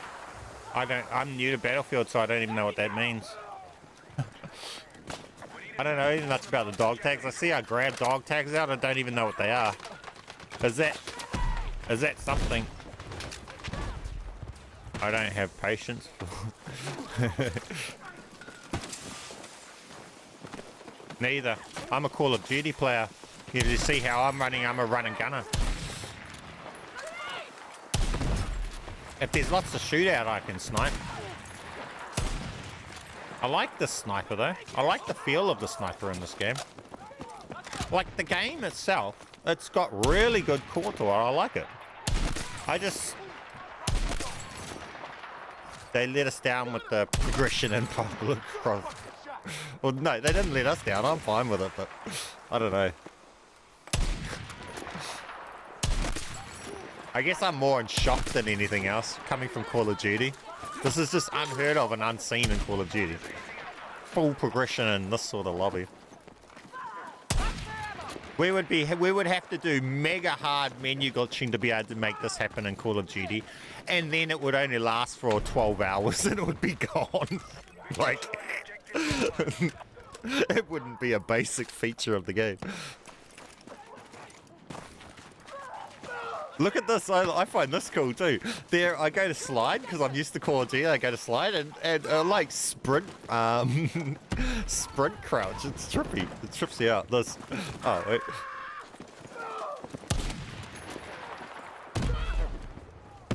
Speaker 1: I'm new to Battlefield, so I don't even know what that means. I don't know anything much about the dog tags. I see I grab dog tags out, I don't even know what they are. Is that something? I don't have patience. Neither. I'm a Call of Duty player. You see how I'm running, I'm a run and gunner. If there's lots of shootout, I can snipe. I like the sniper though. I like the feel of the sniper in this game. Like the game itself, it's got really good core to it. I like it. They let us down with the progression and public. Well, no, they didn't let us down. I'm fine with it, but I don't know. I guess I'm more in shock than anything else, coming from Call of Duty. This is just unheard of and unseen in Call of Duty. Full progression in this sort of lobby. We would have to do mega hard menu glitching to be able to make this happen in Call of Duty, and then it would only last for 12 hours and it would be gone. Like, it wouldn't be a basic feature of the game. Look at this, I find this cool too. There, I go to slide, because I'm used to Call of Duty, I go to slide and like sprint, sprint crouch, it's trippy, it trips you out. This, oh wait.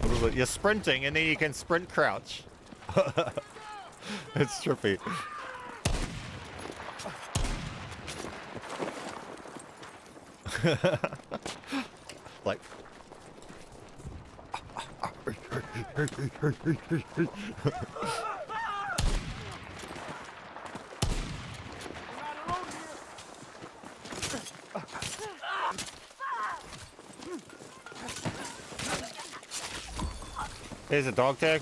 Speaker 1: What is it? You're sprinting and then you can sprint crouch. It's trippy. Like, here's a dog tag.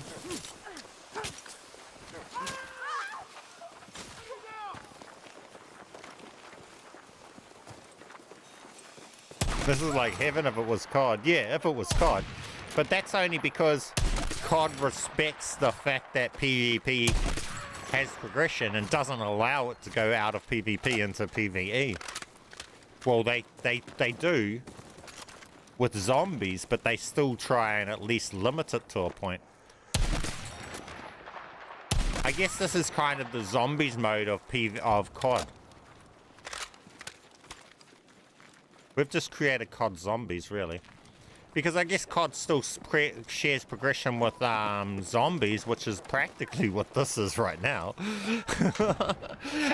Speaker 1: This is like heaven if it was COD. Yeah, if it was COD. But that's only because COD respects the fact that PvP has progression and doesn't allow it to go out of PvP into PvE. Well, they do with zombies, but they still try and at least limit it to a point. I guess this is kind of the zombies mode of COD. We've just created COD zombies, really. Because I guess COD still shares progression with zombies, which is practically what this is right now.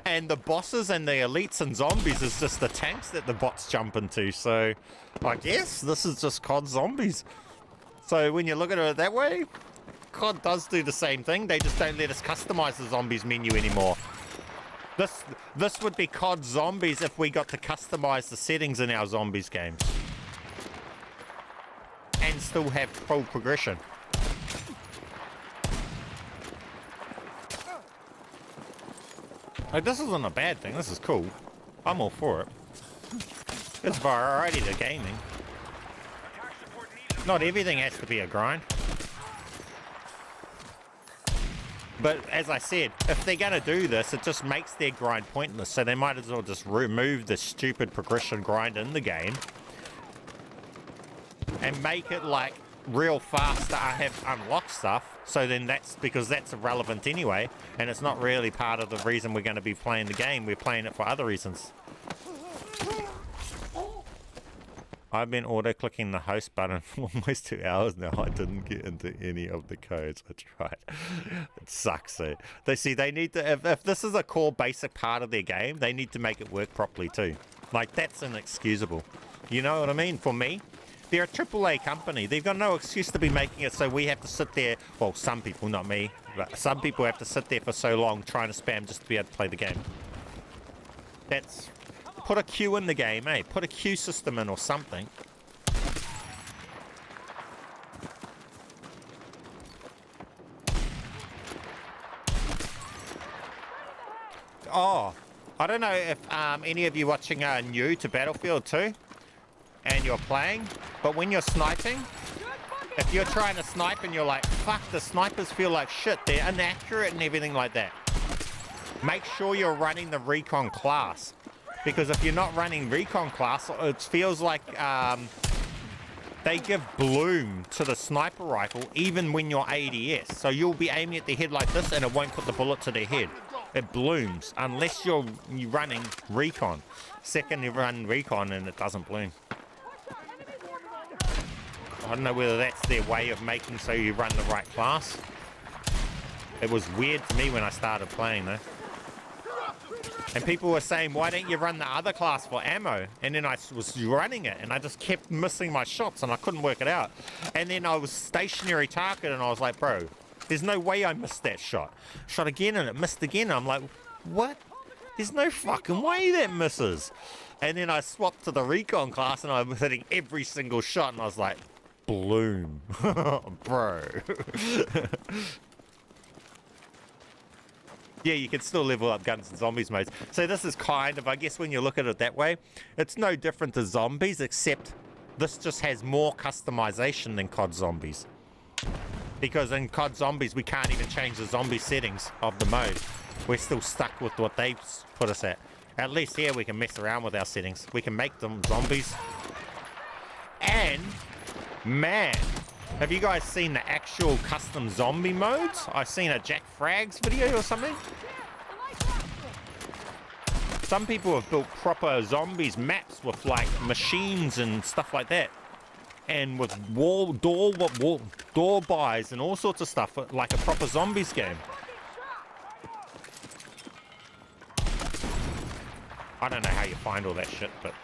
Speaker 1: And the bosses and the elites and zombies is just the tanks that the bots jump into. So I guess this is just COD zombies. So when you look at it that way, COD does do the same thing. They just don't let us customize the zombies menu anymore. This would be COD Zombies if we got to customize the settings in our Zombies games. And still have full progression. Like, this isn't a bad thing, this is cool. I'm all for it. It's variety to gaming. Not everything has to be a grind. But as I said, if they're going to do this, it just makes their grind pointless. So they might as well just remove the stupid progression grind in the game and make it like real fast to have unlock stuff. So then that's because that's irrelevant anyway, and it's not really part of the reason we're going to be playing the game. We're playing it for other reasons. I've been auto-clicking the host button for almost 2 hours now. I didn't get into any of the codes. I tried. It sucks, eh? They need to, if this is a core basic part of their game, they need to make it work properly too. Like, that's inexcusable. You know what I mean? For me, they're a AAA company. They've got no excuse to be making it so we have to sit there. Well, some people, not me, but some people have to sit there for so long trying to spam just to be able to play the game. That's... Put a queue in the game, eh? Put a queue system in or something. Oh, I don't know if any of you watching are new to Battlefield 2 and you're playing, but when you're sniping, if you're trying to snipe and you're like, fuck, the snipers feel like shit, they're inaccurate and everything like that. Make sure you're running the recon class. Because if you're not running recon class, it feels like they give bloom to the sniper rifle even when you're ADS. So you'll be aiming at their head like this and it won't put the bullet to their head. It blooms unless you're running recon. Second you run recon and it doesn't bloom. I don't know whether that's their way of making so you run the right class. It was weird to me when I started playing though. And people were saying, why don't you run the other class for ammo? And then I was running it, and I just kept missing my shots, and I couldn't work it out. And then I was stationary target, and I was like, bro, there's no way I missed that shot. Shot again, and it missed again. I'm like, what? There's no fucking way that misses. And then I swapped to the recon class, and I was hitting every single shot, and I was like, bloom. Bro. Yeah, you can still level up guns and zombies modes. So this is kind of, I guess when you look at it that way, it's no different to zombies, except this just has more customization than COD Zombies. Because in COD Zombies, we can't even change the zombie settings of the mode. We're still stuck with what they put us at. At least here we can mess around with our settings. We can make them zombies. And, man, have you guys seen the actual custom zombie modes? I've seen a Jack Frags video or something. Some people have built proper zombies maps with like machines and stuff like that. And with door buys and all sorts of stuff, like a proper zombies game. I don't know how you find all that shit, but...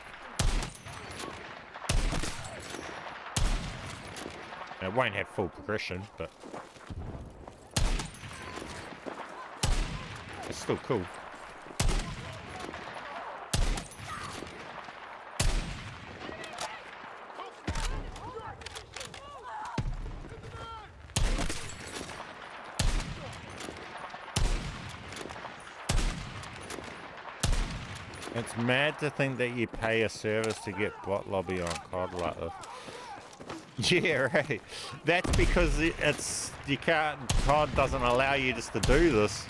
Speaker 1: It won't have full progression, but it's still cool. It's mad to think that you pay a service to get bot lobby on COD like this. Yeah, right. That's because it's you can't. COD doesn't allow you just to do this.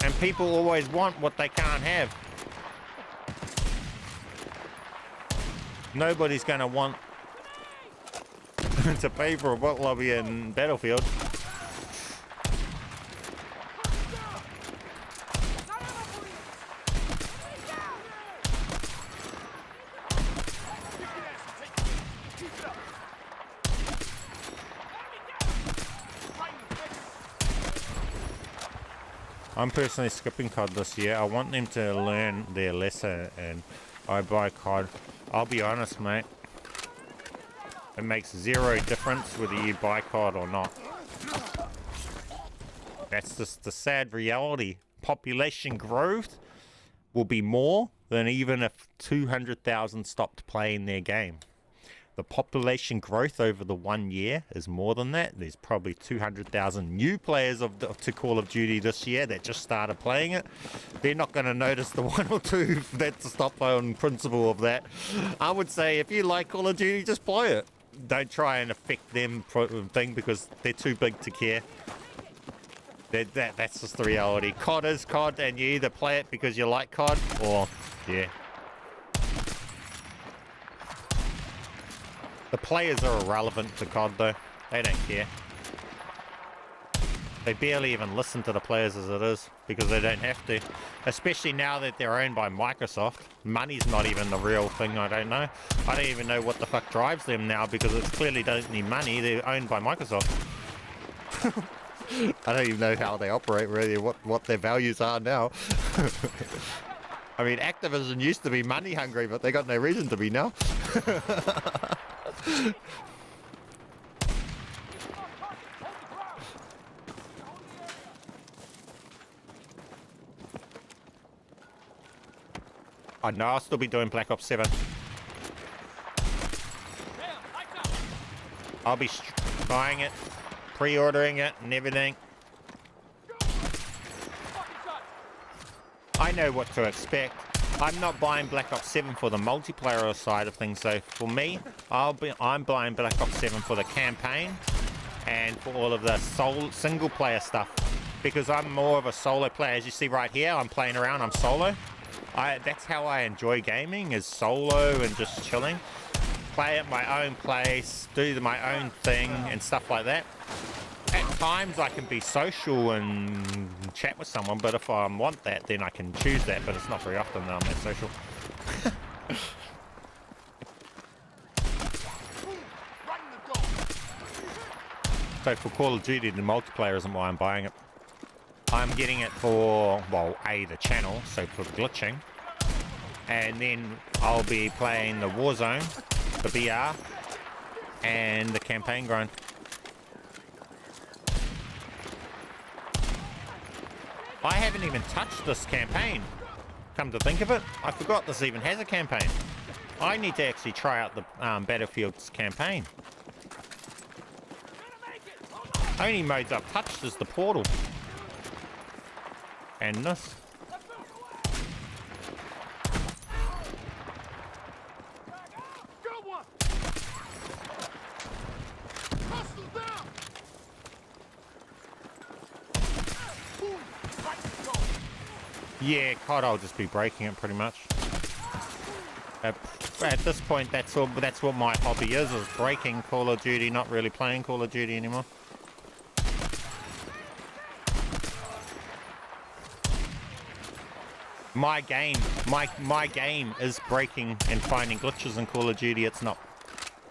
Speaker 1: And people always want what they can't have. Nobody's going to want to pay for a bot lobby in Battlefield. I'm personally skipping COD this year. I want them to learn their lesson and I buy COD. I'll be honest, mate. It makes zero difference whether you buy COD or not. That's just the sad reality. Population growth will be more than even if 200,000 stopped playing their game. The population growth over the 1 year is more than that. There's probably 200,000 new players to Call of Duty this year that just started playing it. They're not going to notice the 1 or 2 that stop on principle of that. I would say if you like Call of Duty, just play it. Don't try and affect them thing because they're too big to care. That's just the reality. COD is COD, and you either play it because you like COD or, yeah. The players are irrelevant to COD though. They don't care. They barely even listen to the players as it is because they don't have to. Especially now that they're owned by Microsoft. Money's not even the real thing, I don't know. I don't even know what the fuck drives them now because it clearly doesn't need money. They're owned by Microsoft. I don't even know how they operate really, what their values are now. I mean, Activision used to be money hungry, but they got no reason to be now. I know I'll still be doing Black Ops 7. I'll be buying it, pre-ordering it and everything. I know what to expect. I'm not buying Black Ops 7 for the multiplayer side of things, so for me, I'm buying Black Ops 7 for the campaign and for all of the single player stuff, because I'm more of a solo player. As you see right here, I'm playing around, I'm solo. That's how I enjoy gaming, is solo and just chilling. Play at my own place, do my own thing and stuff like that. At times I can be social and chat with someone, but if I want that, then I can choose that, but it's not very often that I'm that social. So for Call of Duty, the multiplayer isn't why I'm buying it. I'm getting it for, well, A, the channel, so for glitching. And then I'll be playing the Warzone, the BR, and the campaign grind. I haven't even touched this campaign. Come to think of it, I forgot this even has a campaign. I need to actually try out the Battlefield's campaign. Only modes I've touched is the Portal. And this. Yeah, COD, I'll just be breaking it pretty much. At this point, that's what my hobby is breaking Call of Duty, not really playing Call of Duty anymore. My game is breaking and finding glitches in Call of Duty. It's not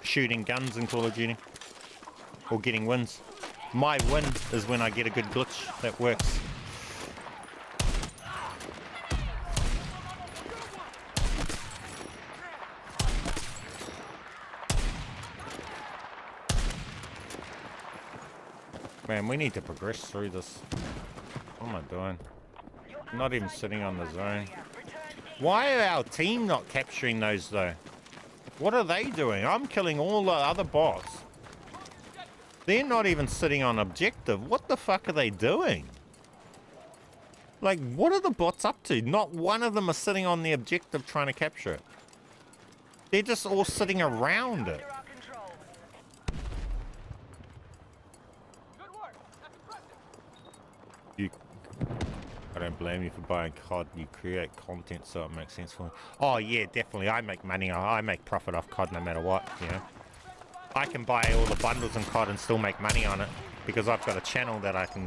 Speaker 1: shooting guns in Call of Duty or getting wins. My win is when I get a good glitch that works. Man, we need to progress through this. What am I doing? Not even sitting on the zone. Why are our team not capturing those though? What are they doing? I'm killing all the other bots. They're not even sitting on objective. What the fuck are they doing? Like, what are the bots up to? Not one of them are sitting on the objective trying to capture it. They're just all sitting around it. I don't blame you for buying COD. You create content, so it makes sense for me. Oh yeah, definitely. I make money. I make profit off COD no matter what, you know. I can buy all the bundles in COD and still make money on it because I've got a channel that I can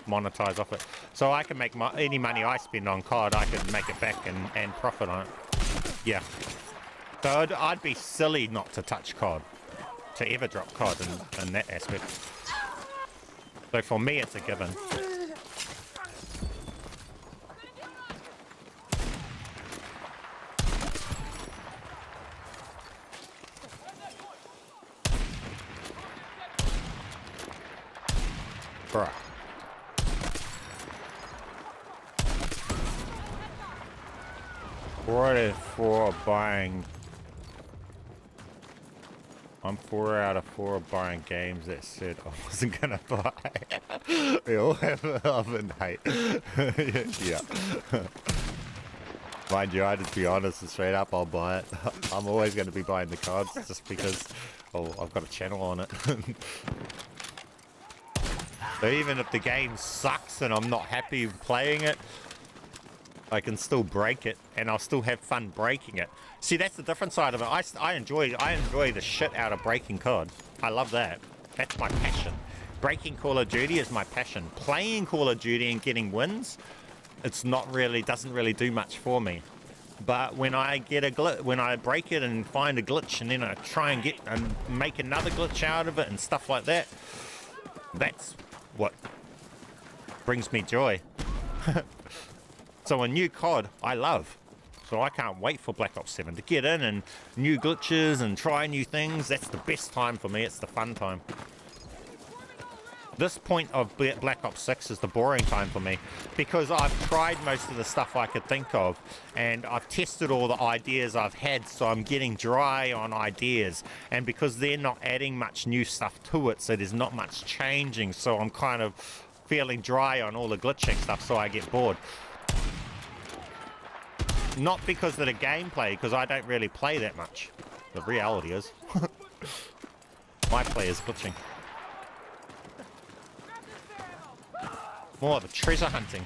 Speaker 1: monetize off it. So I can make any money I spend on COD, I can make it back and profit on it. Yeah. So I'd be silly not to touch COD, to ever drop COD in that aspect. So for me, it's a given. Bruh. 4 out of 4 are buying. I'm 4 out of 4 buying games that said I wasn't gonna buy. We all have love and hate. Yeah. Mind you, I just be honest and straight up, I'll buy it. I'm always going to be buying the cards just because, oh, I've got a channel on it. So even if the game sucks and I'm not happy playing it, I can still break it and I'll still have fun breaking it. See, that's the different side of it. I enjoy the shit out of breaking COD. I love that. That's my passion. Breaking Call of Duty is my passion. Playing Call of Duty and getting wins, doesn't really do much for me. But when I get when I break it and find a glitch and then I try and make another glitch out of it and stuff like that, that's what brings me joy. So a new COD I love. So I can't wait for Black Ops 7 to get in and new glitches and try new things. That's the best time for me. It's the fun time. This point of Black Ops 6 is the boring time for me because I've tried most of the stuff I could think of and I've tested all the ideas I've had, so I'm getting dry on ideas, and because they're not adding much new stuff to it, so there's not much changing, so I'm kind of feeling dry on all the glitching stuff, so I get bored. Not because of the gameplay, because I don't really play that much. The reality is my play is glitching. More of a treasure hunting.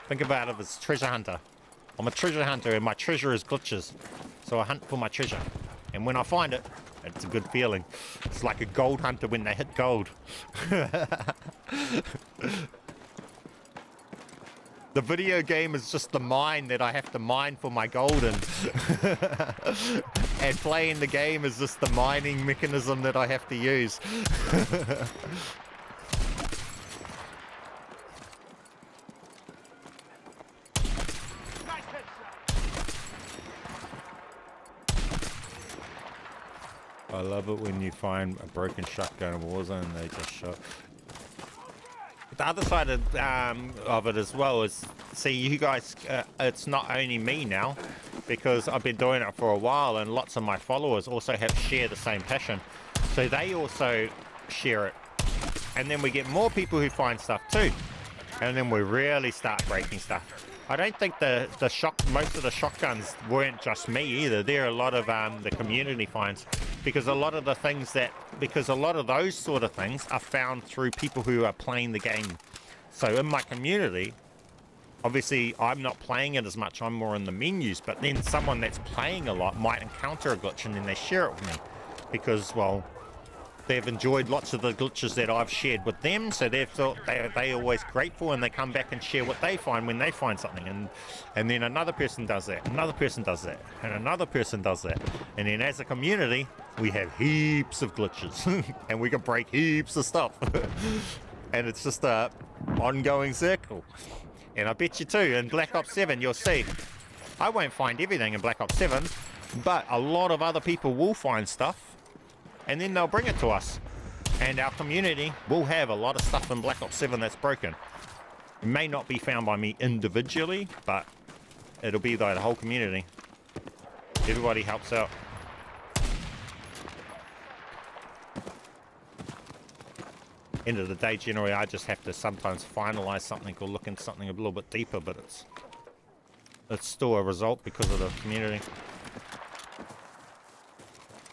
Speaker 1: Think about it as treasure hunter. I'm a treasure hunter and my treasure is glitches. So I hunt for my treasure. And when I find it, it's a good feeling. It's like a gold hunter when they hit gold. The video game is just the mine that I have to mine for my gold in. And playing the game is just the mining mechanism that I have to use. I love it when you find a broken shotgun in Warzone and they just shot. The other side of it as well is, see, you guys, it's not only me now, because I've been doing it for a while and lots of my followers also share the same passion. So they also share it. And then we get more people who find stuff too. And then we really start breaking stuff. I don't think most of the shotguns weren't just me either. There are a lot of the community finds, because a lot of those sort of things are found through people who are playing the game. So in my community, obviously I'm not playing it as much, I'm more in the menus, but then someone that's playing a lot might encounter a glitch and then they share it with me because, well, they've enjoyed lots of the glitches that I've shared with them, so they've thought they're always grateful, and they come back and share what they find when they find something, and then another person does that, another person does that, and another person does that, and then as a community we have heaps of glitches and we can break heaps of stuff. And it's just a ongoing circle. And I bet you too, in Black Ops 7 you'll see, I won't find everything in Black Ops 7, but a lot of other people will find stuff and then they'll bring it to us, and our community will have a lot of stuff in Black Ops 7 that's broken. It may not be found by me individually, but it'll be by the whole community. Everybody helps out. End of the day, generally I just have to sometimes finalize something or look into something a little bit deeper, but it's still a result because of the community.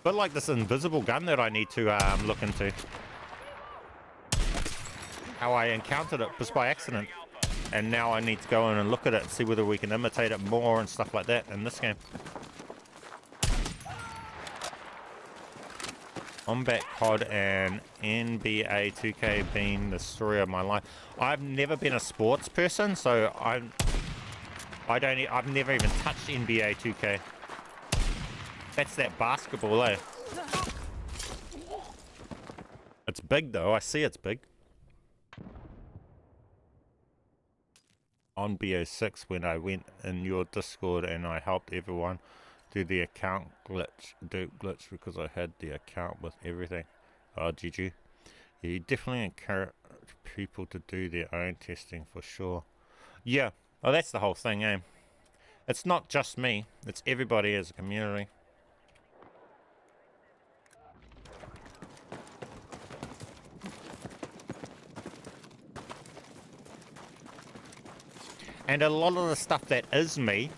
Speaker 1: But like this invisible gun that I need to look into. How I encountered it just by accident. And now I need to go in and look at it and see whether we can imitate it more and stuff like that in this game. Combat COD and NBA 2K been the story of my life. I've never been a sports person, so I've never even touched NBA 2K. That's that basketball, eh? It's big though, I see it's big. On BO6 when I went in your Discord and I helped everyone do the account glitch because I had the account with everything. Oh, GG. Yeah, you definitely encourage people to do their own testing for sure. Yeah, oh, that's the whole thing, eh? It's not just me, it's everybody as a community. And a lot of the stuff that is me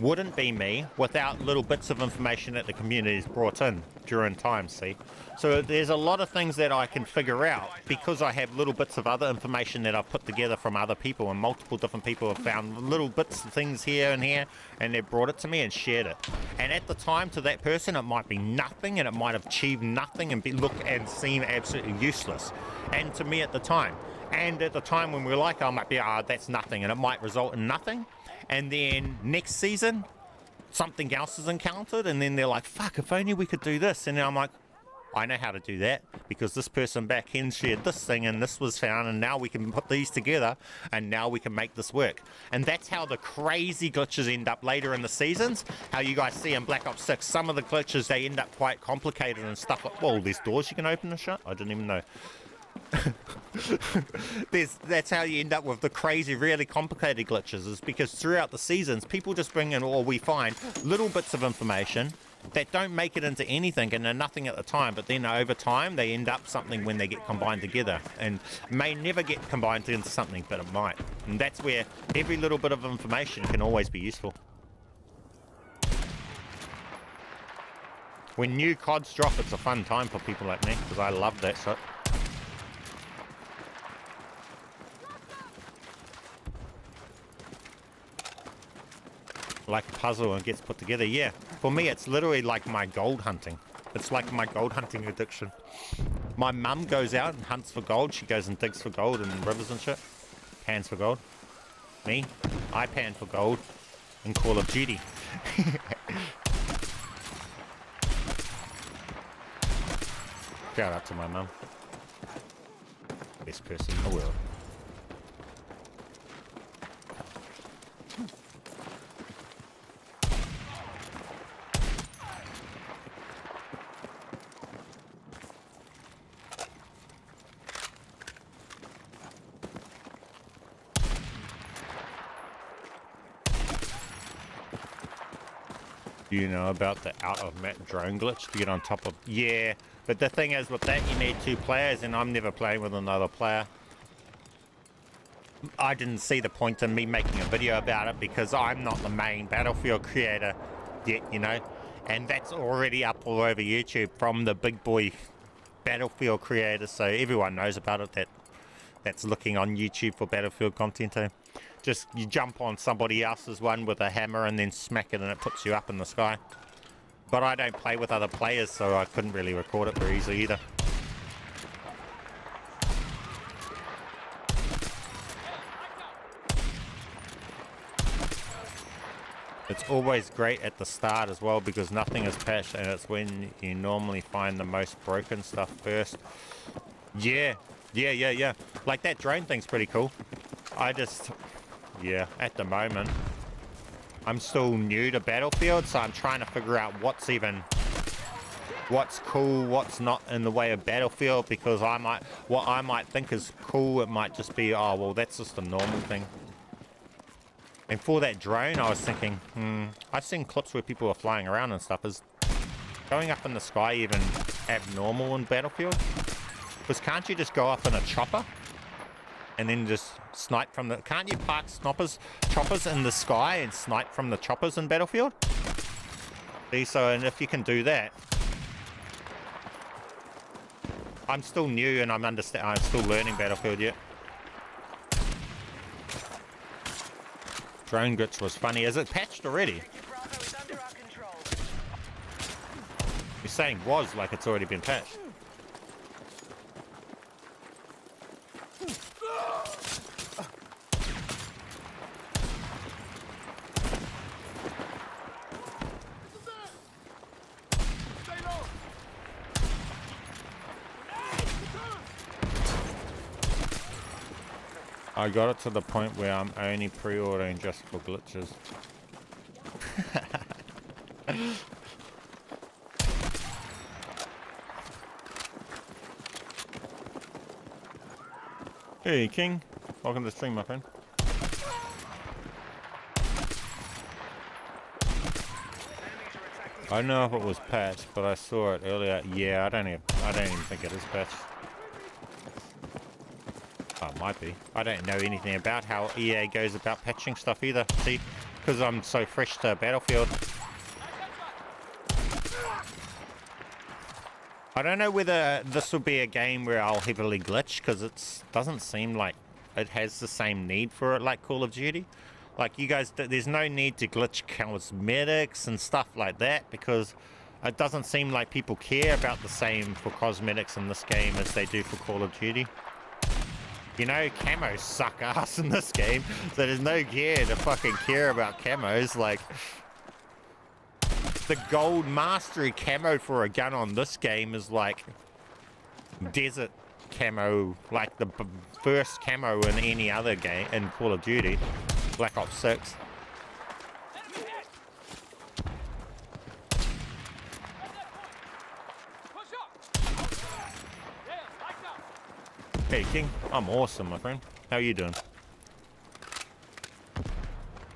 Speaker 1: wouldn't be me without little bits of information that the community's brought in during time, see? So there's a lot of things that I can figure out because I have little bits of other information that I've put together from other people, and multiple different people have found little bits of things here and here, and they've brought it to me and shared it. And at the time, to that person, it might be nothing, and it might have achieved nothing and look and seem absolutely useless. And to me at the time. And at the time when we're like, I might be, that's nothing, and it might result in nothing. And then next season, something else is encountered, and then they're like, fuck, if only we could do this. And then I'm like, I know how to do that, because this person back in shared this thing, and this was found, and now we can put these together, and now we can make this work. And that's how the crazy glitches end up later in the seasons. How you guys see in Black Ops 6, some of the glitches, they end up quite complicated and stuff like, whoa, there's doors you can open and shut? I didn't even know. That's how you end up with the crazy, really complicated glitches, is because throughout the seasons, people just bring in, or we find, little bits of information that don't make it into anything and are nothing at the time, but then over time they end up something when they get combined together, and may never get combined into something, but it might. And that's where every little bit of information can always be useful. When new CODs drop, it's a fun time for people like me, because I love that shit. Like a puzzle and gets put together. Yeah, for me it's literally like my gold hunting. It's like my gold hunting addiction. My mum goes out and hunts for gold. She goes and digs for gold in rivers and shit, pans for gold. Me, I pan for gold in Call of Duty. Shout out to my mum, best person in the world. Do you know about the out of map drone glitch to get on top of? Yeah, but the thing is with that, you need 2 players, and I'm never playing with another player. I didn't see the point in me making a video about it because I'm not the main Battlefield creator yet, you know, and that's already up all over YouTube from the big boy Battlefield creators, so everyone knows about it that's looking on YouTube for Battlefield content too. Just you jump on somebody else's one with a hammer and then smack it and it puts you up in the sky. But I don't play with other players, so I couldn't really record it very easily either. It's always great at the start as well because nothing is patched, and it's when you normally find the most broken stuff first. Yeah. Like that drone thing's pretty cool. Yeah, at the moment, I'm still new to Battlefield, so I'm trying to figure out what's cool, what's not in the way of Battlefield, because what I might think is cool, it might just be, oh, well, that's just a normal thing. And for that drone, I was thinking, I've seen clips where people are flying around and stuff. Is going up in the sky even abnormal in Battlefield? Because can't you just go up in a chopper and then just snipe from the... Can't you park choppers in the sky and snipe from the choppers in Battlefield? See, so, and if you can do that... I'm still new and I'm still learning Battlefield yet. Drone glitch was funny. Is it patched already? You're saying was like it's already been patched. I got it to the point where I'm only pre-ordering just for glitches. Hey King, welcome to the stream, my friend. I don't know if it was patched, but I saw it earlier. Yeah, I don't even think it is patched. Oh, it might be. I don't know anything about how EA goes about patching stuff either. See, because I'm so fresh to Battlefield. I don't know whether this will be a game where I'll heavily glitch, because it doesn't seem like it has the same need for it like Call of Duty. Like, you guys, there's no need to glitch cosmetics and stuff like that, because it doesn't seem like people care about the same for cosmetics in this game as they do for Call of Duty. You know, camos suck ass in this game, so there's no care to fucking care about camos. Like, the gold mastery camo for a gun on this game is like desert camo, like the first camo in any other game in Call of Duty. Black Ops 6. Hey King, I'm awesome, my friend. How you doing?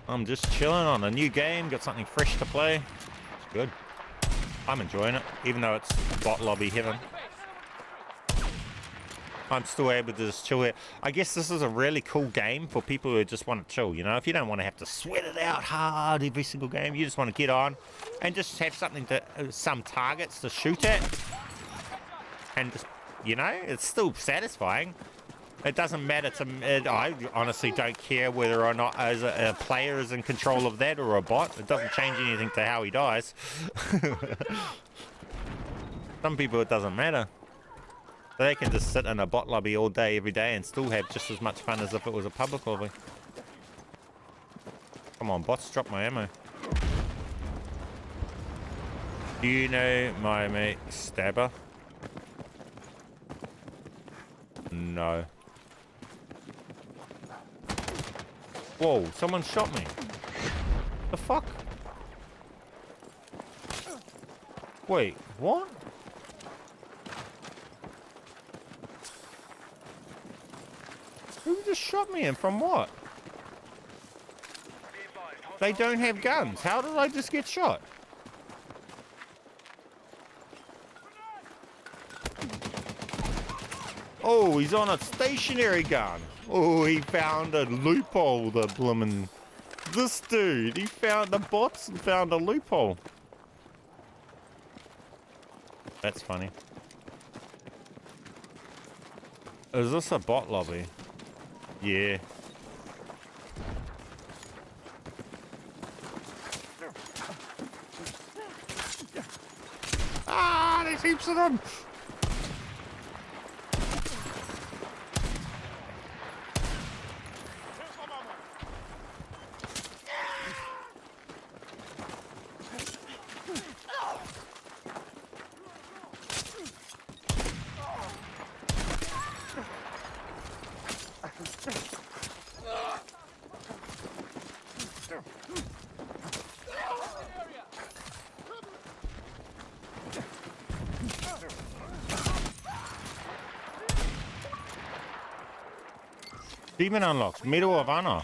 Speaker 1: I'm just chilling on a new game, got something fresh to play. It's good. I'm enjoying it, even though it's bot lobby heaven. I'm still able to just chill here. I guess this is a really cool game for people who just want to chill, you know? If you don't want to have to sweat it out hard every single game, you just want to get on and just have something to, some targets to shoot at. And just, you know, it's still satisfying. It doesn't matter to me. I honestly don't care whether or not as a player is in control of that or a bot. It doesn't change anything to how he dies. Some people it doesn't matter. They can just sit in a bot lobby all day, every day, and still have just as much fun as if it was a public lobby. Come on, bots, drop my ammo. Do you know my mate Stabber? No. Whoa, someone shot me. The fuck? Wait, what? Who just shot me and from what? They don't have guns. How did I just get shot? Oh, he's on a stationary gun. Oh, he found a loophole, the bloomin'... This dude, he found the bots and found a loophole. That's funny. Is this a bot lobby? Yeah. Ah, there's heaps of them. Demon unlocks Medal of Honor.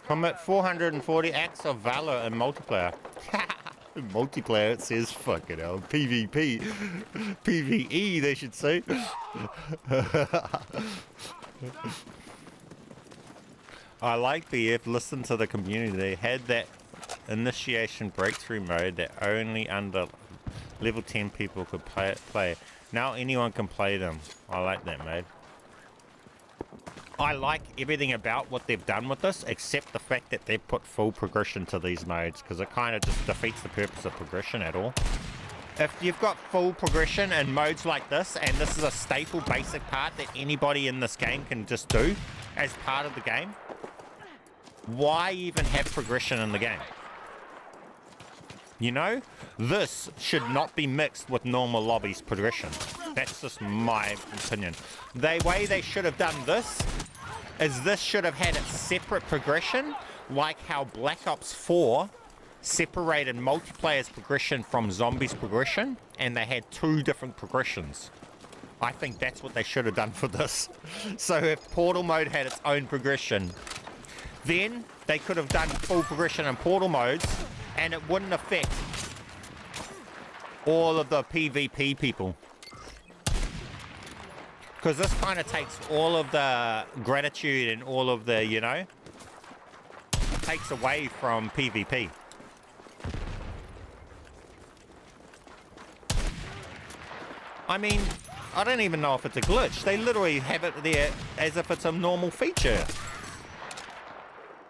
Speaker 1: Commit 440 acts of valor in multiplayer. Multiplayer, it says fucking hell. PvP. PvE, they should say. I like BF. Listen to the community. They had that initiation breakthrough mode that only under level 10 people could play. Now anyone can play them. I like that mode. I like everything about what they've done with this, except the fact that they've put full progression to these modes, because it kind of just defeats the purpose of progression at all. If you've got full progression in modes like this, and this is a staple basic part that anybody in this game can just do as part of the game, why even have progression in the game? You know, this should not be mixed with normal lobbies progression. That's just my opinion. The way they should have done this is this should have had its separate progression, like how Black Ops 4 separated multiplayer's progression from zombies progression, and they had two different progressions. I think that's what they should have done for this. So if Portal mode had its own progression, then they could have done full progression in Portal modes, and it wouldn't affect all of the PvP people. Because this kind of takes all of the gratitude and all of the, you know, takes away from PvP. I mean, I don't even know if it's a glitch. They literally have it there as if it's a normal feature.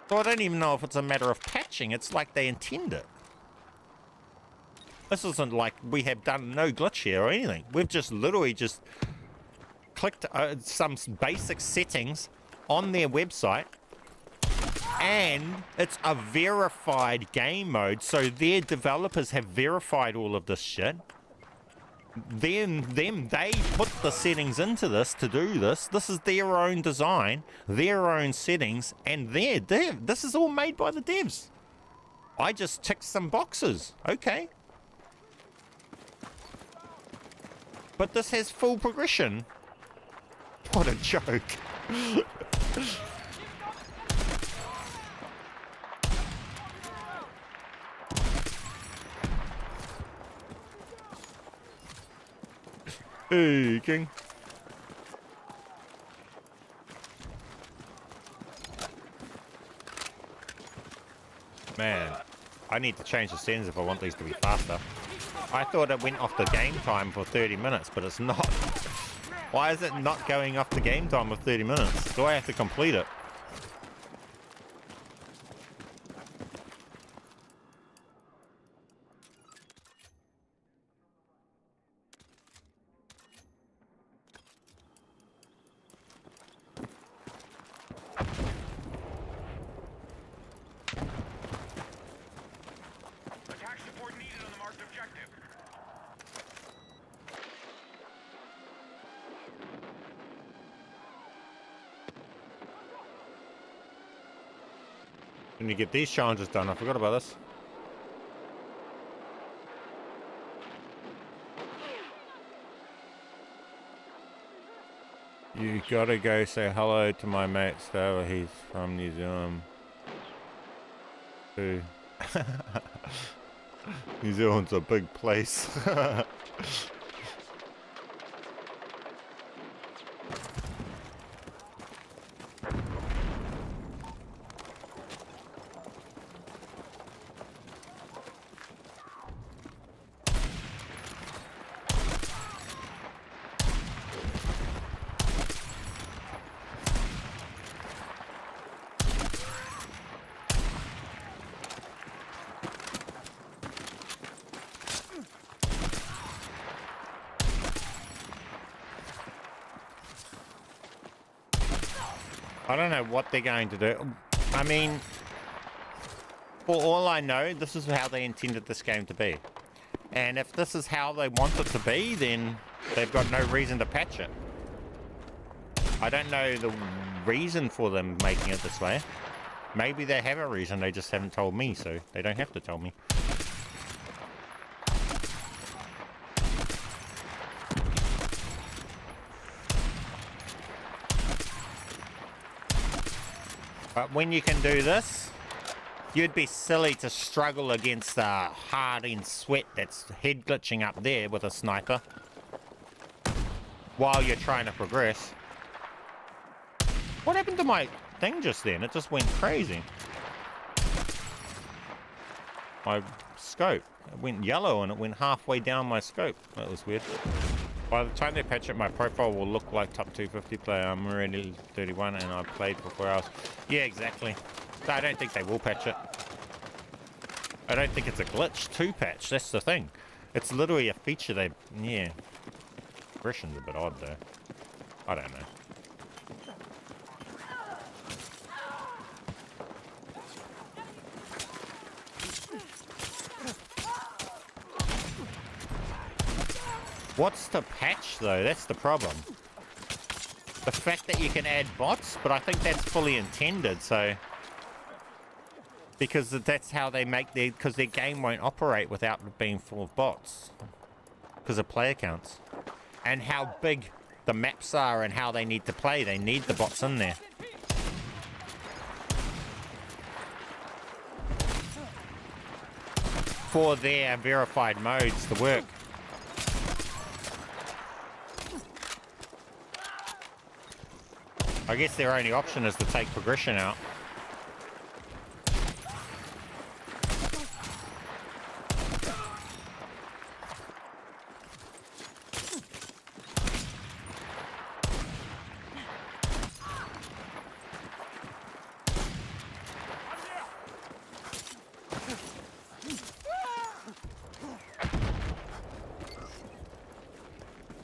Speaker 1: So I don't even know if it's a matter of patching. It's like they intend it. This isn't like we have done no glitch here or anything. We've just literally just clicked some basic settings on their website, and it's a verified game mode, so their developers have verified all of this shit. Then they put the settings into this to do this. This is their own design, their own settings, and this is all made by the devs. I just ticked some boxes. Okay. But this has full progression. What a joke. Hey, King. Man, I need to change the settings if I want these to be faster. I thought it went off the game time for 30 minutes, but it's not. Why is it not going off the game time of 30 minutes? Do I have to complete it?
Speaker 3: Attack support needed on the marked objective.
Speaker 1: When you get these challenges done, I forgot about this. You gotta go say hello to my mate Stella. He's from New Zealand. Too. New Zealand's a big place. I don't know what they're going to do. I mean, for all I know, this is how they intended this game to be. And if this is how they want it to be, then they've got no reason to patch it. I don't know the reason for them making it this way. Maybe they have a reason, they just haven't told me, so they don't have to tell me. But when you can do this, you'd be silly to struggle against the hard-in sweat that's head glitching up there with a sniper while you're trying to progress. What happened to my thing just then? It just went crazy. My scope. It went yellow and it went halfway down my scope. That was weird. By the time they patch it, my profile will look like top 250 player. I'm already 31 and I played for 4 hours. Yeah, exactly. So I don't think they will patch it. I don't think it's a glitch to patch. That's the thing. It's literally a feature they... Yeah. Progression's a bit odd though. I don't know. What's to patch though? That's the problem. The fact that you can add bots, but I think that's fully intended, so... Because that's how they make their... Because their game won't operate without it being full of bots. Because of player counts. And how big the maps are and how they need to play. They need the bots in there. For their verified modes to work. I guess their only option is to take progression out.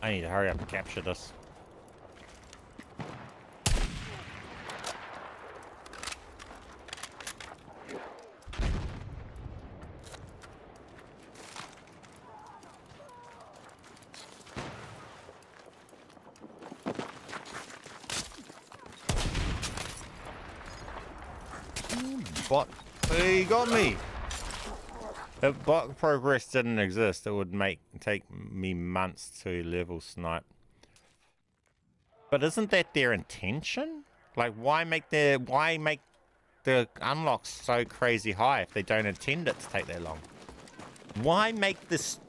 Speaker 1: I need to hurry up and capture this. Bot, he got me. If bot progress didn't exist, it would take me months to level snipe. But isn't that their intention? Like, why make the unlocks so crazy high if they don't intend it to take that long? Why make this?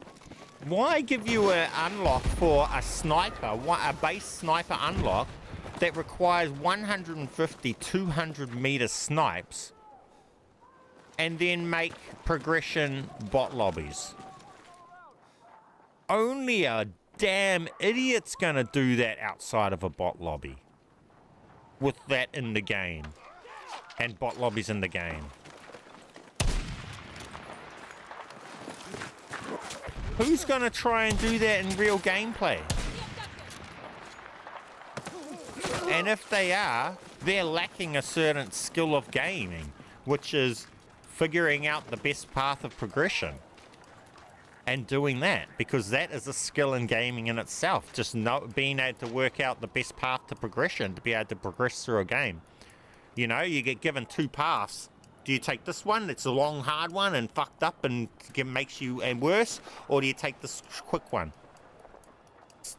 Speaker 1: Why give you an unlock for a sniper, a base sniper unlock that requires 150, 200 meter snipes, and then make progression bot lobbies? Only a damn idiot's gonna do that outside of a bot lobby. With that in the game. And bot lobbies in the game. Who's gonna try and do that in real gameplay? And if they are, they're lacking a certain skill of gaming, which is figuring out the best path of progression. And doing that, because that is a skill in gaming in itself. Just being able to work out the best path to progression, to be able to progress through a game. You know, you get given two paths. Do you take this one, it's a long, hard one and fucked up and makes you worse? Or do you take this quick one?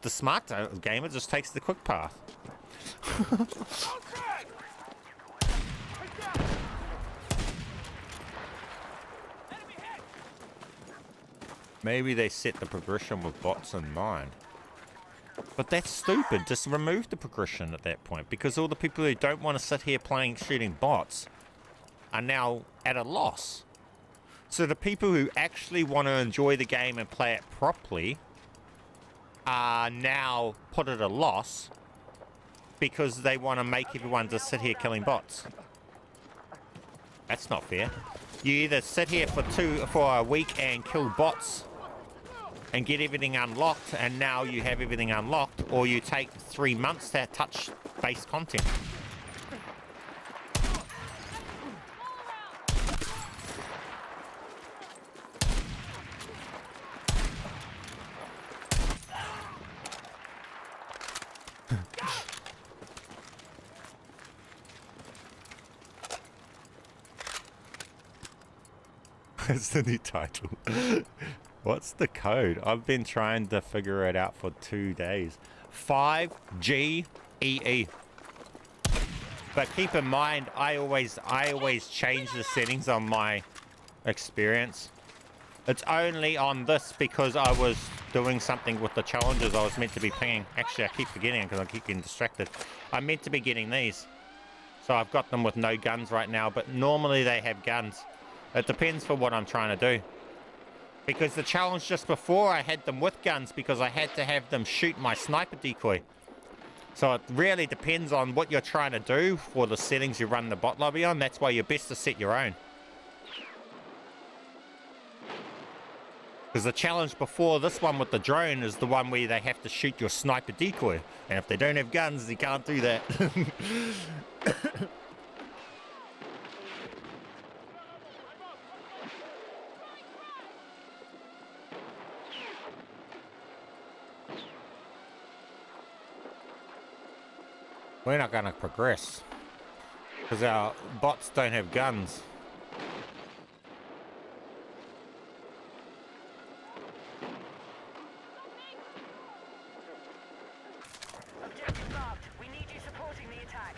Speaker 1: The smart gamer just takes the quick path. Maybe they set the progression with bots in mind. But that's stupid. Just remove the progression at that point, because all the people who don't want to sit here shooting bots are now at a loss. So the people who actually want to enjoy the game and play it properly are now put at a loss because they want to make everyone just sit here killing bots. That's not fair. You either sit here for a week and kill bots and get everything unlocked, and now you have everything unlocked, or you take 3 months to touch base content. That's the new title. What's the code? I've been trying to figure it out for 2 days. 5GEE. But keep in mind, I always change the settings on my experience. It's only on this because I was doing something with the challenges I was meant to be pinging. Actually, I keep forgetting because I keep getting distracted. I'm meant to be getting these. So I've got them with no guns right now, but normally they have guns. It depends for what I'm trying to do. Because the challenge just before, I had them with guns because I had to have them shoot my sniper decoy. So it really depends on what you're trying to do for the settings you run the bot lobby on. That's why you're best to set your own. Because the challenge before this one with the drone is the one where they have to shoot your sniper decoy. And if they don't have guns, they can't do that. We're not going to progress because our bots don't have guns.
Speaker 2: Objective marked. We need you supporting the attack.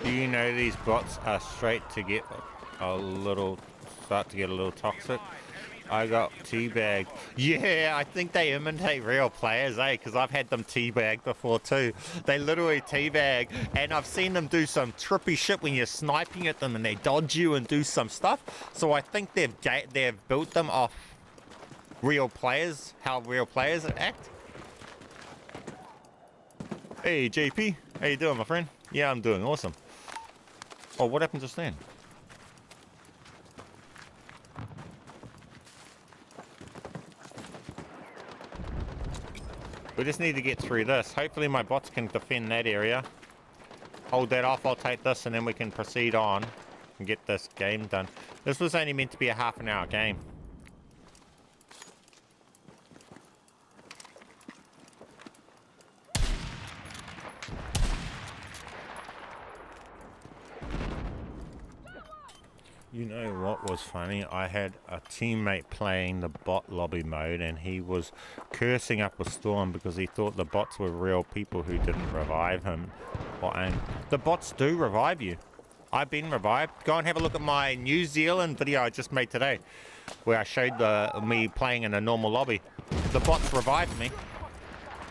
Speaker 1: Do you know these bots are straight to get a little, start to get a little toxic? I got teabagged. Yeah, I think they imitate real players, eh? Because I've had them teabagged before too. They literally teabag, and I've seen them do some trippy shit when you're sniping at them and they dodge you and do some stuff. So I think they've built them off real players, how real players act. Hey, JP. How you doing, my friend? Yeah, I'm doing awesome. Oh, what happened just then? We just need to get through this. Hopefully my bots can defend that area. Hold that off, I'll take this, and then we can proceed on and get this game done. This was only meant to be a half-an-hour game. You know what was funny? I had a teammate playing the bot lobby mode and he was cursing up a storm because he thought the bots were real people who didn't revive him. And the bots do revive you. I've been revived. Go and have a look at my New Zealand video I just made today where I showed me playing in a normal lobby. The bots revived me.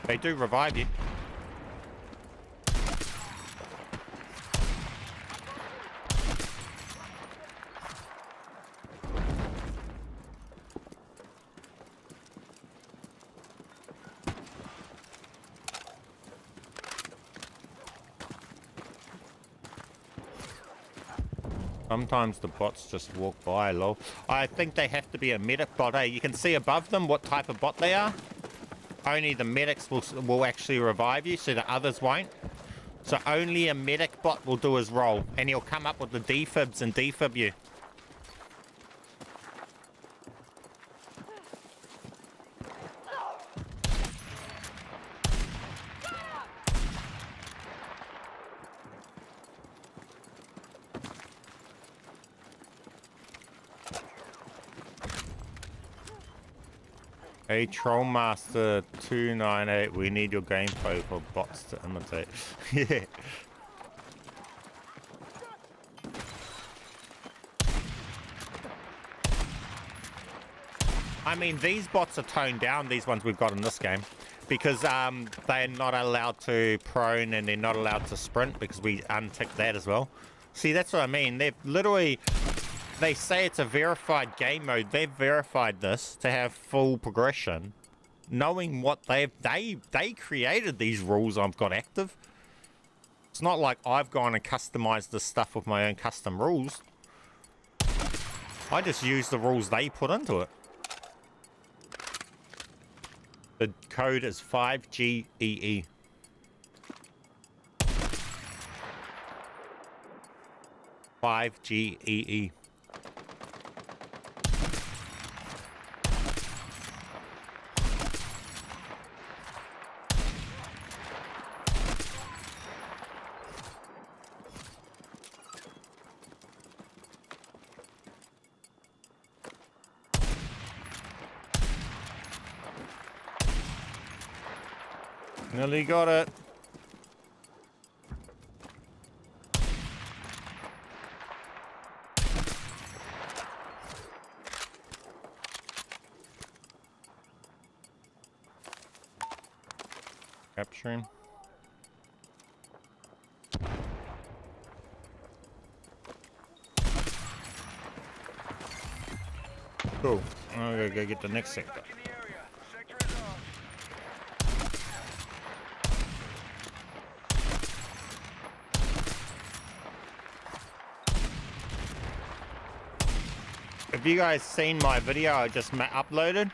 Speaker 1: They do revive you. Sometimes the bots just walk by, lol. I think they have to be a medic bot, eh? You can see above them what type of bot they are. Only the medics will actually revive you, so the others won't. So only a medic bot will do his role, and he'll come up with the defibs and defib you. Hey, Trollmaster 298, we need your gameplay for bots to imitate. Yeah. I mean, these bots are toned down, these ones we've got in this game, because they're not allowed to prone and they're not allowed to sprint because we unticked that as well. See, that's what I mean. They've literally... They say it's a verified game mode. They've verified this to have full progression, knowing what they created these rules I've got active. It's not like I've gone and customized this stuff with my own custom rules. I just use the rules they put into it. The code is 5GEE. GEE. Nearly got it. Capturing. Cool. I'm gonna go get the next sector. Have you guys seen my video I just uploaded?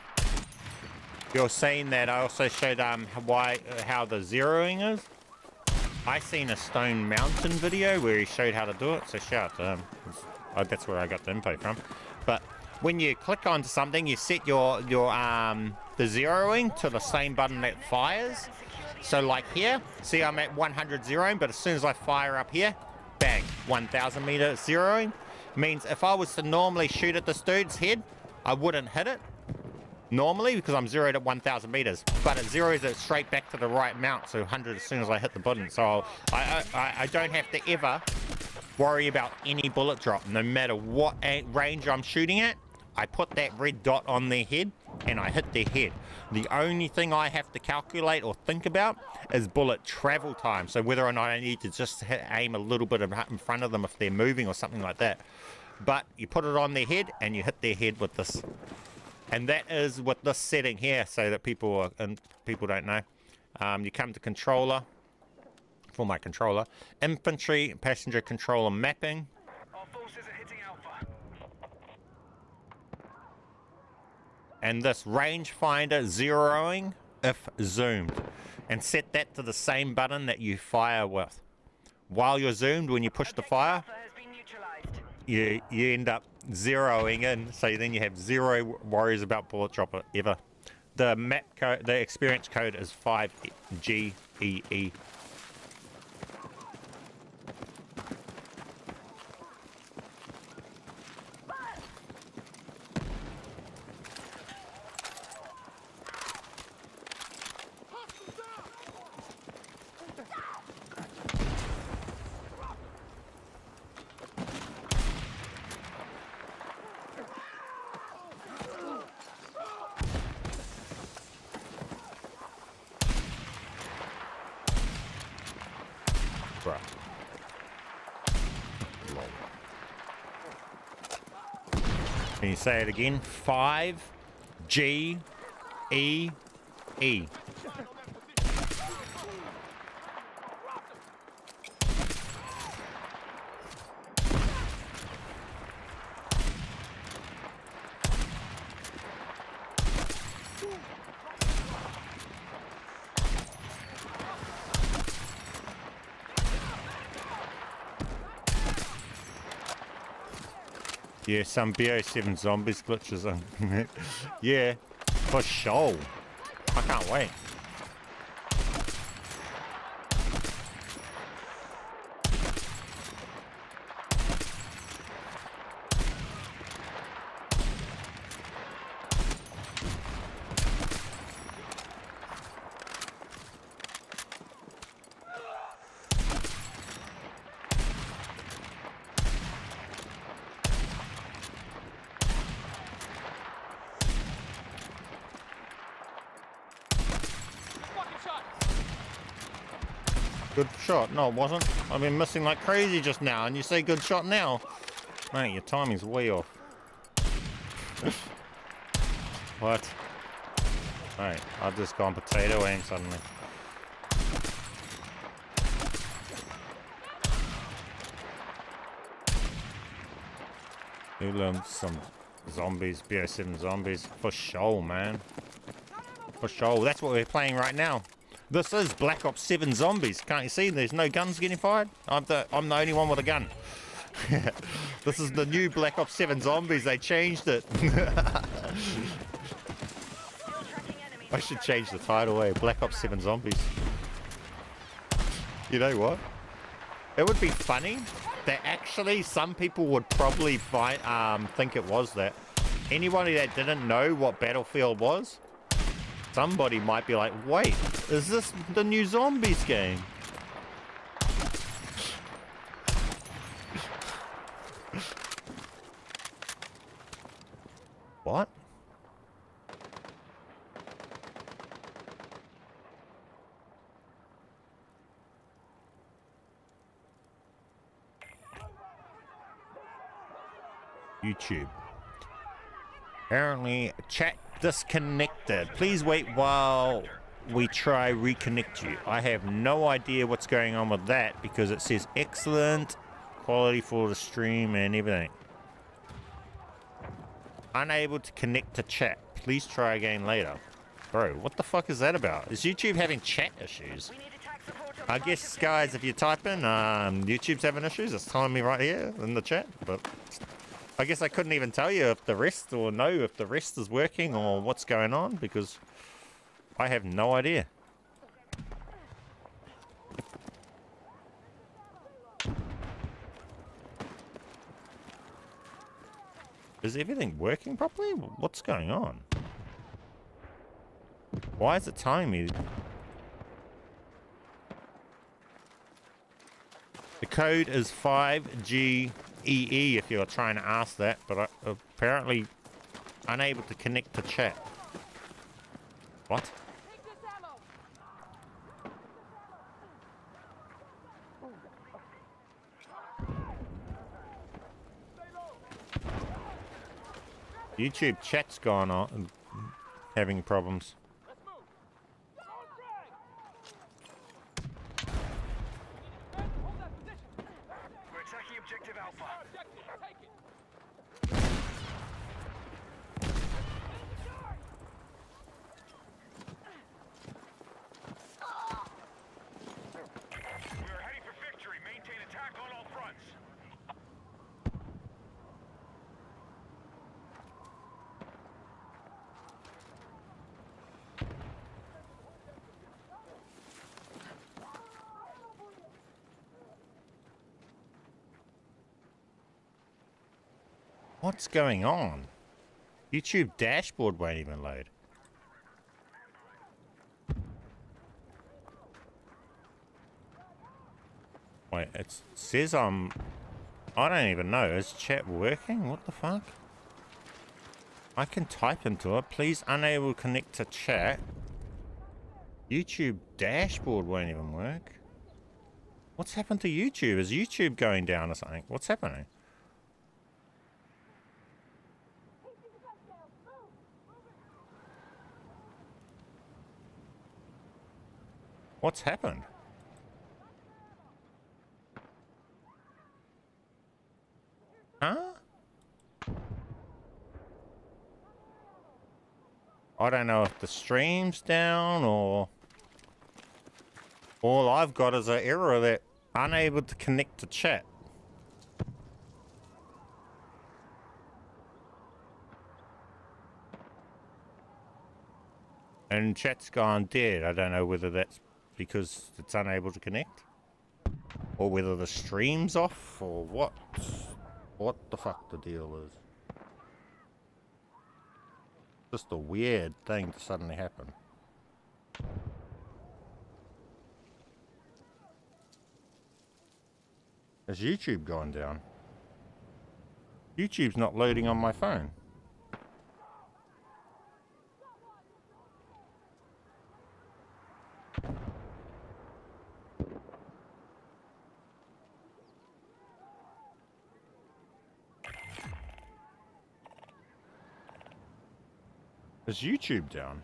Speaker 1: You're saying that I also showed how the zeroing is. I seen a Stone Mountain video where he showed how to do it, so shout out to him. That's where I got the info from. But when you click onto something, you set your the zeroing to the same button that fires. So like here, see I'm at 100 zeroing, but as soon as I fire up here, bang, 1,000 meter zeroing. Means if I was to normally shoot at this dude's head, I wouldn't hit it normally because I'm zeroed at 1,000 meters, but it zeroes it straight back to the right mount, so 100 as soon as I hit the button. So I don't have to ever worry about any bullet drop, no matter what range I'm shooting at. I put that red dot on their head and I hit their head. The only thing I have to calculate or think about is bullet travel time. So whether or not I need to just aim a little bit in front of them if they're moving or something like that. But you put it on their head and you hit their head with this. And that is with this setting here, so that people don't know. You come to controller, for my controller, infantry, passenger controller mapping.
Speaker 3: Our forces are hitting Alpha.
Speaker 1: And this rangefinder zeroing if zoomed. And set that to the same button that you fire with. While you're zoomed, when you push the fire,
Speaker 2: Alpha has been neutralized.
Speaker 1: you end up zeroing in, so then you have zero worries about bullet drop ever. The map code, the experience code is 5GEE. Bruh. Can you say it again? 5GEE. Yeah, some BO7 zombies glitches on. Yeah, for sure. I can't wait. Good shot. No, it wasn't. I've been missing like crazy just now, and you say good shot now. Mate, your timing's way off. What? Alright, I've just gone potato aim suddenly. You learned some zombies, BO7 zombies. For sure, man. For sure. That's what we're playing right now. This is Black Ops 7 Zombies. Can't you see? There's no guns getting fired. I'm the only one with a gun. This is the new Black Ops 7 Zombies. They changed it. I should change the title, eh? Black Ops 7 Zombies. You know what? It would be funny that actually some people would probably think it was that. Anybody that didn't know what Battlefield was, somebody might be like, wait, is this the new Zombies game? What? YouTube. Apparently, chat disconnected. Please wait while we try reconnect you. I have no idea what's going on with that because it says excellent quality for the stream and everything. Unable to connect to chat. Please try again later. Bro, what the fuck is that about? Is YouTube having chat issues? I guess, guys, if you type in YouTube's having issues, it's telling me right here in the chat, but I guess I couldn't even tell you if the rest, or know if the rest is working or what's going on, because I have no idea. Is everything working properly? What's going on? Why is it telling me? The code is 5GEE if you're trying to ask that, but apparently Unable to connect to chat. What? YouTube chat's gone on, having problems.
Speaker 3: We're attacking objective Alpha. We're heading for victory. Maintain attack on all fronts.
Speaker 1: What's going on? YouTube dashboard won't even load. Wait, it says I don't even know. Is chat working? What the fuck? I can type into it. Please unable to connect to chat. YouTube dashboard won't even work. What's happened to YouTube? Is YouTube going down or something? What's happening? What's happened? Huh? I don't know if the stream's down or... All I've got is an error that unable to connect to chat. And chat's gone dead. I don't know whether that's because it's unable to connect, or whether the stream's off, or what the fuck the deal is. Just a weird thing to suddenly happen. Has YouTube gone down? YouTube's not loading on my phone. Is YouTube down?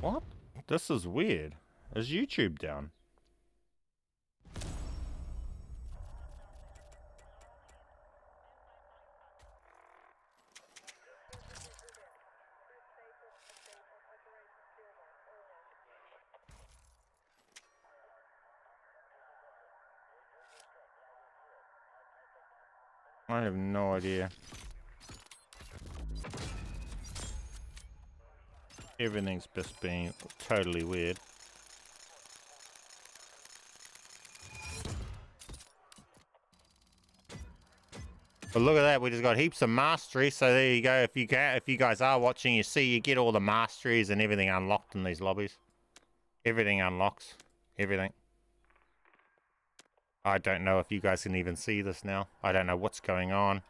Speaker 1: What? This is weird. Is YouTube down? I have no idea. Everything's just been totally weird. But look at that, we just got heaps of mastery, so there you go. If you guys are watching, you see you get all the masteries and everything unlocked in these lobbies. Everything unlocks. Everything. I don't know if you guys can even see this now. I don't know what's going on.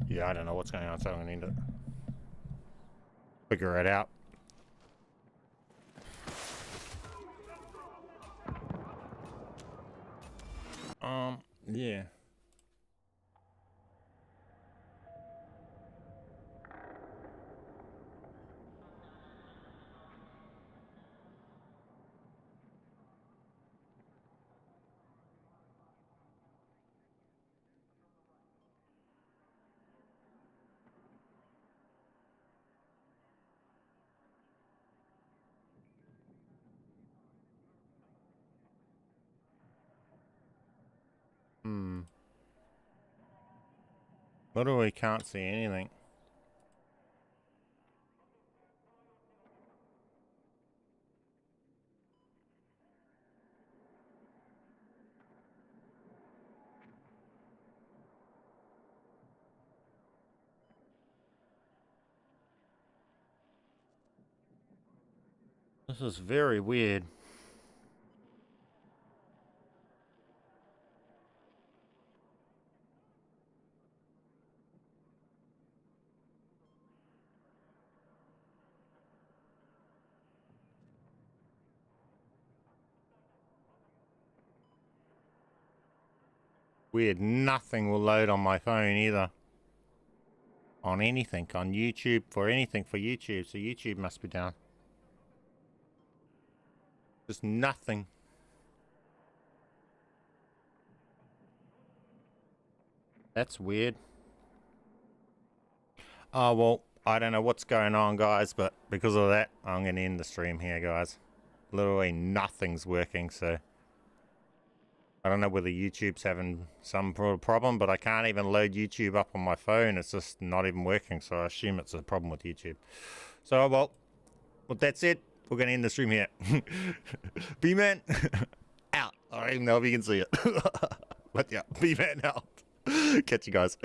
Speaker 1: Yeah, I don't know what's going on, so I'm gonna need to figure it out. Yeah. Literally can't see anything. This is very weird. Weird, nothing will load on my phone either. On anything, on YouTube, for anything for YouTube, so YouTube must be down. Just nothing. That's weird. Oh, well, I don't know what's going on, guys, but because of that, I'm going to end the stream here, guys. Literally nothing's working, so I don't know whether YouTube's having some problem, but I can't even load YouTube up on my phone. It's just not even working, so I assume it's a problem with YouTube. So, well, that's it. We're going to end the stream here. Bman out. I don't even know if you can see it. But yeah, Bman out. Catch you guys.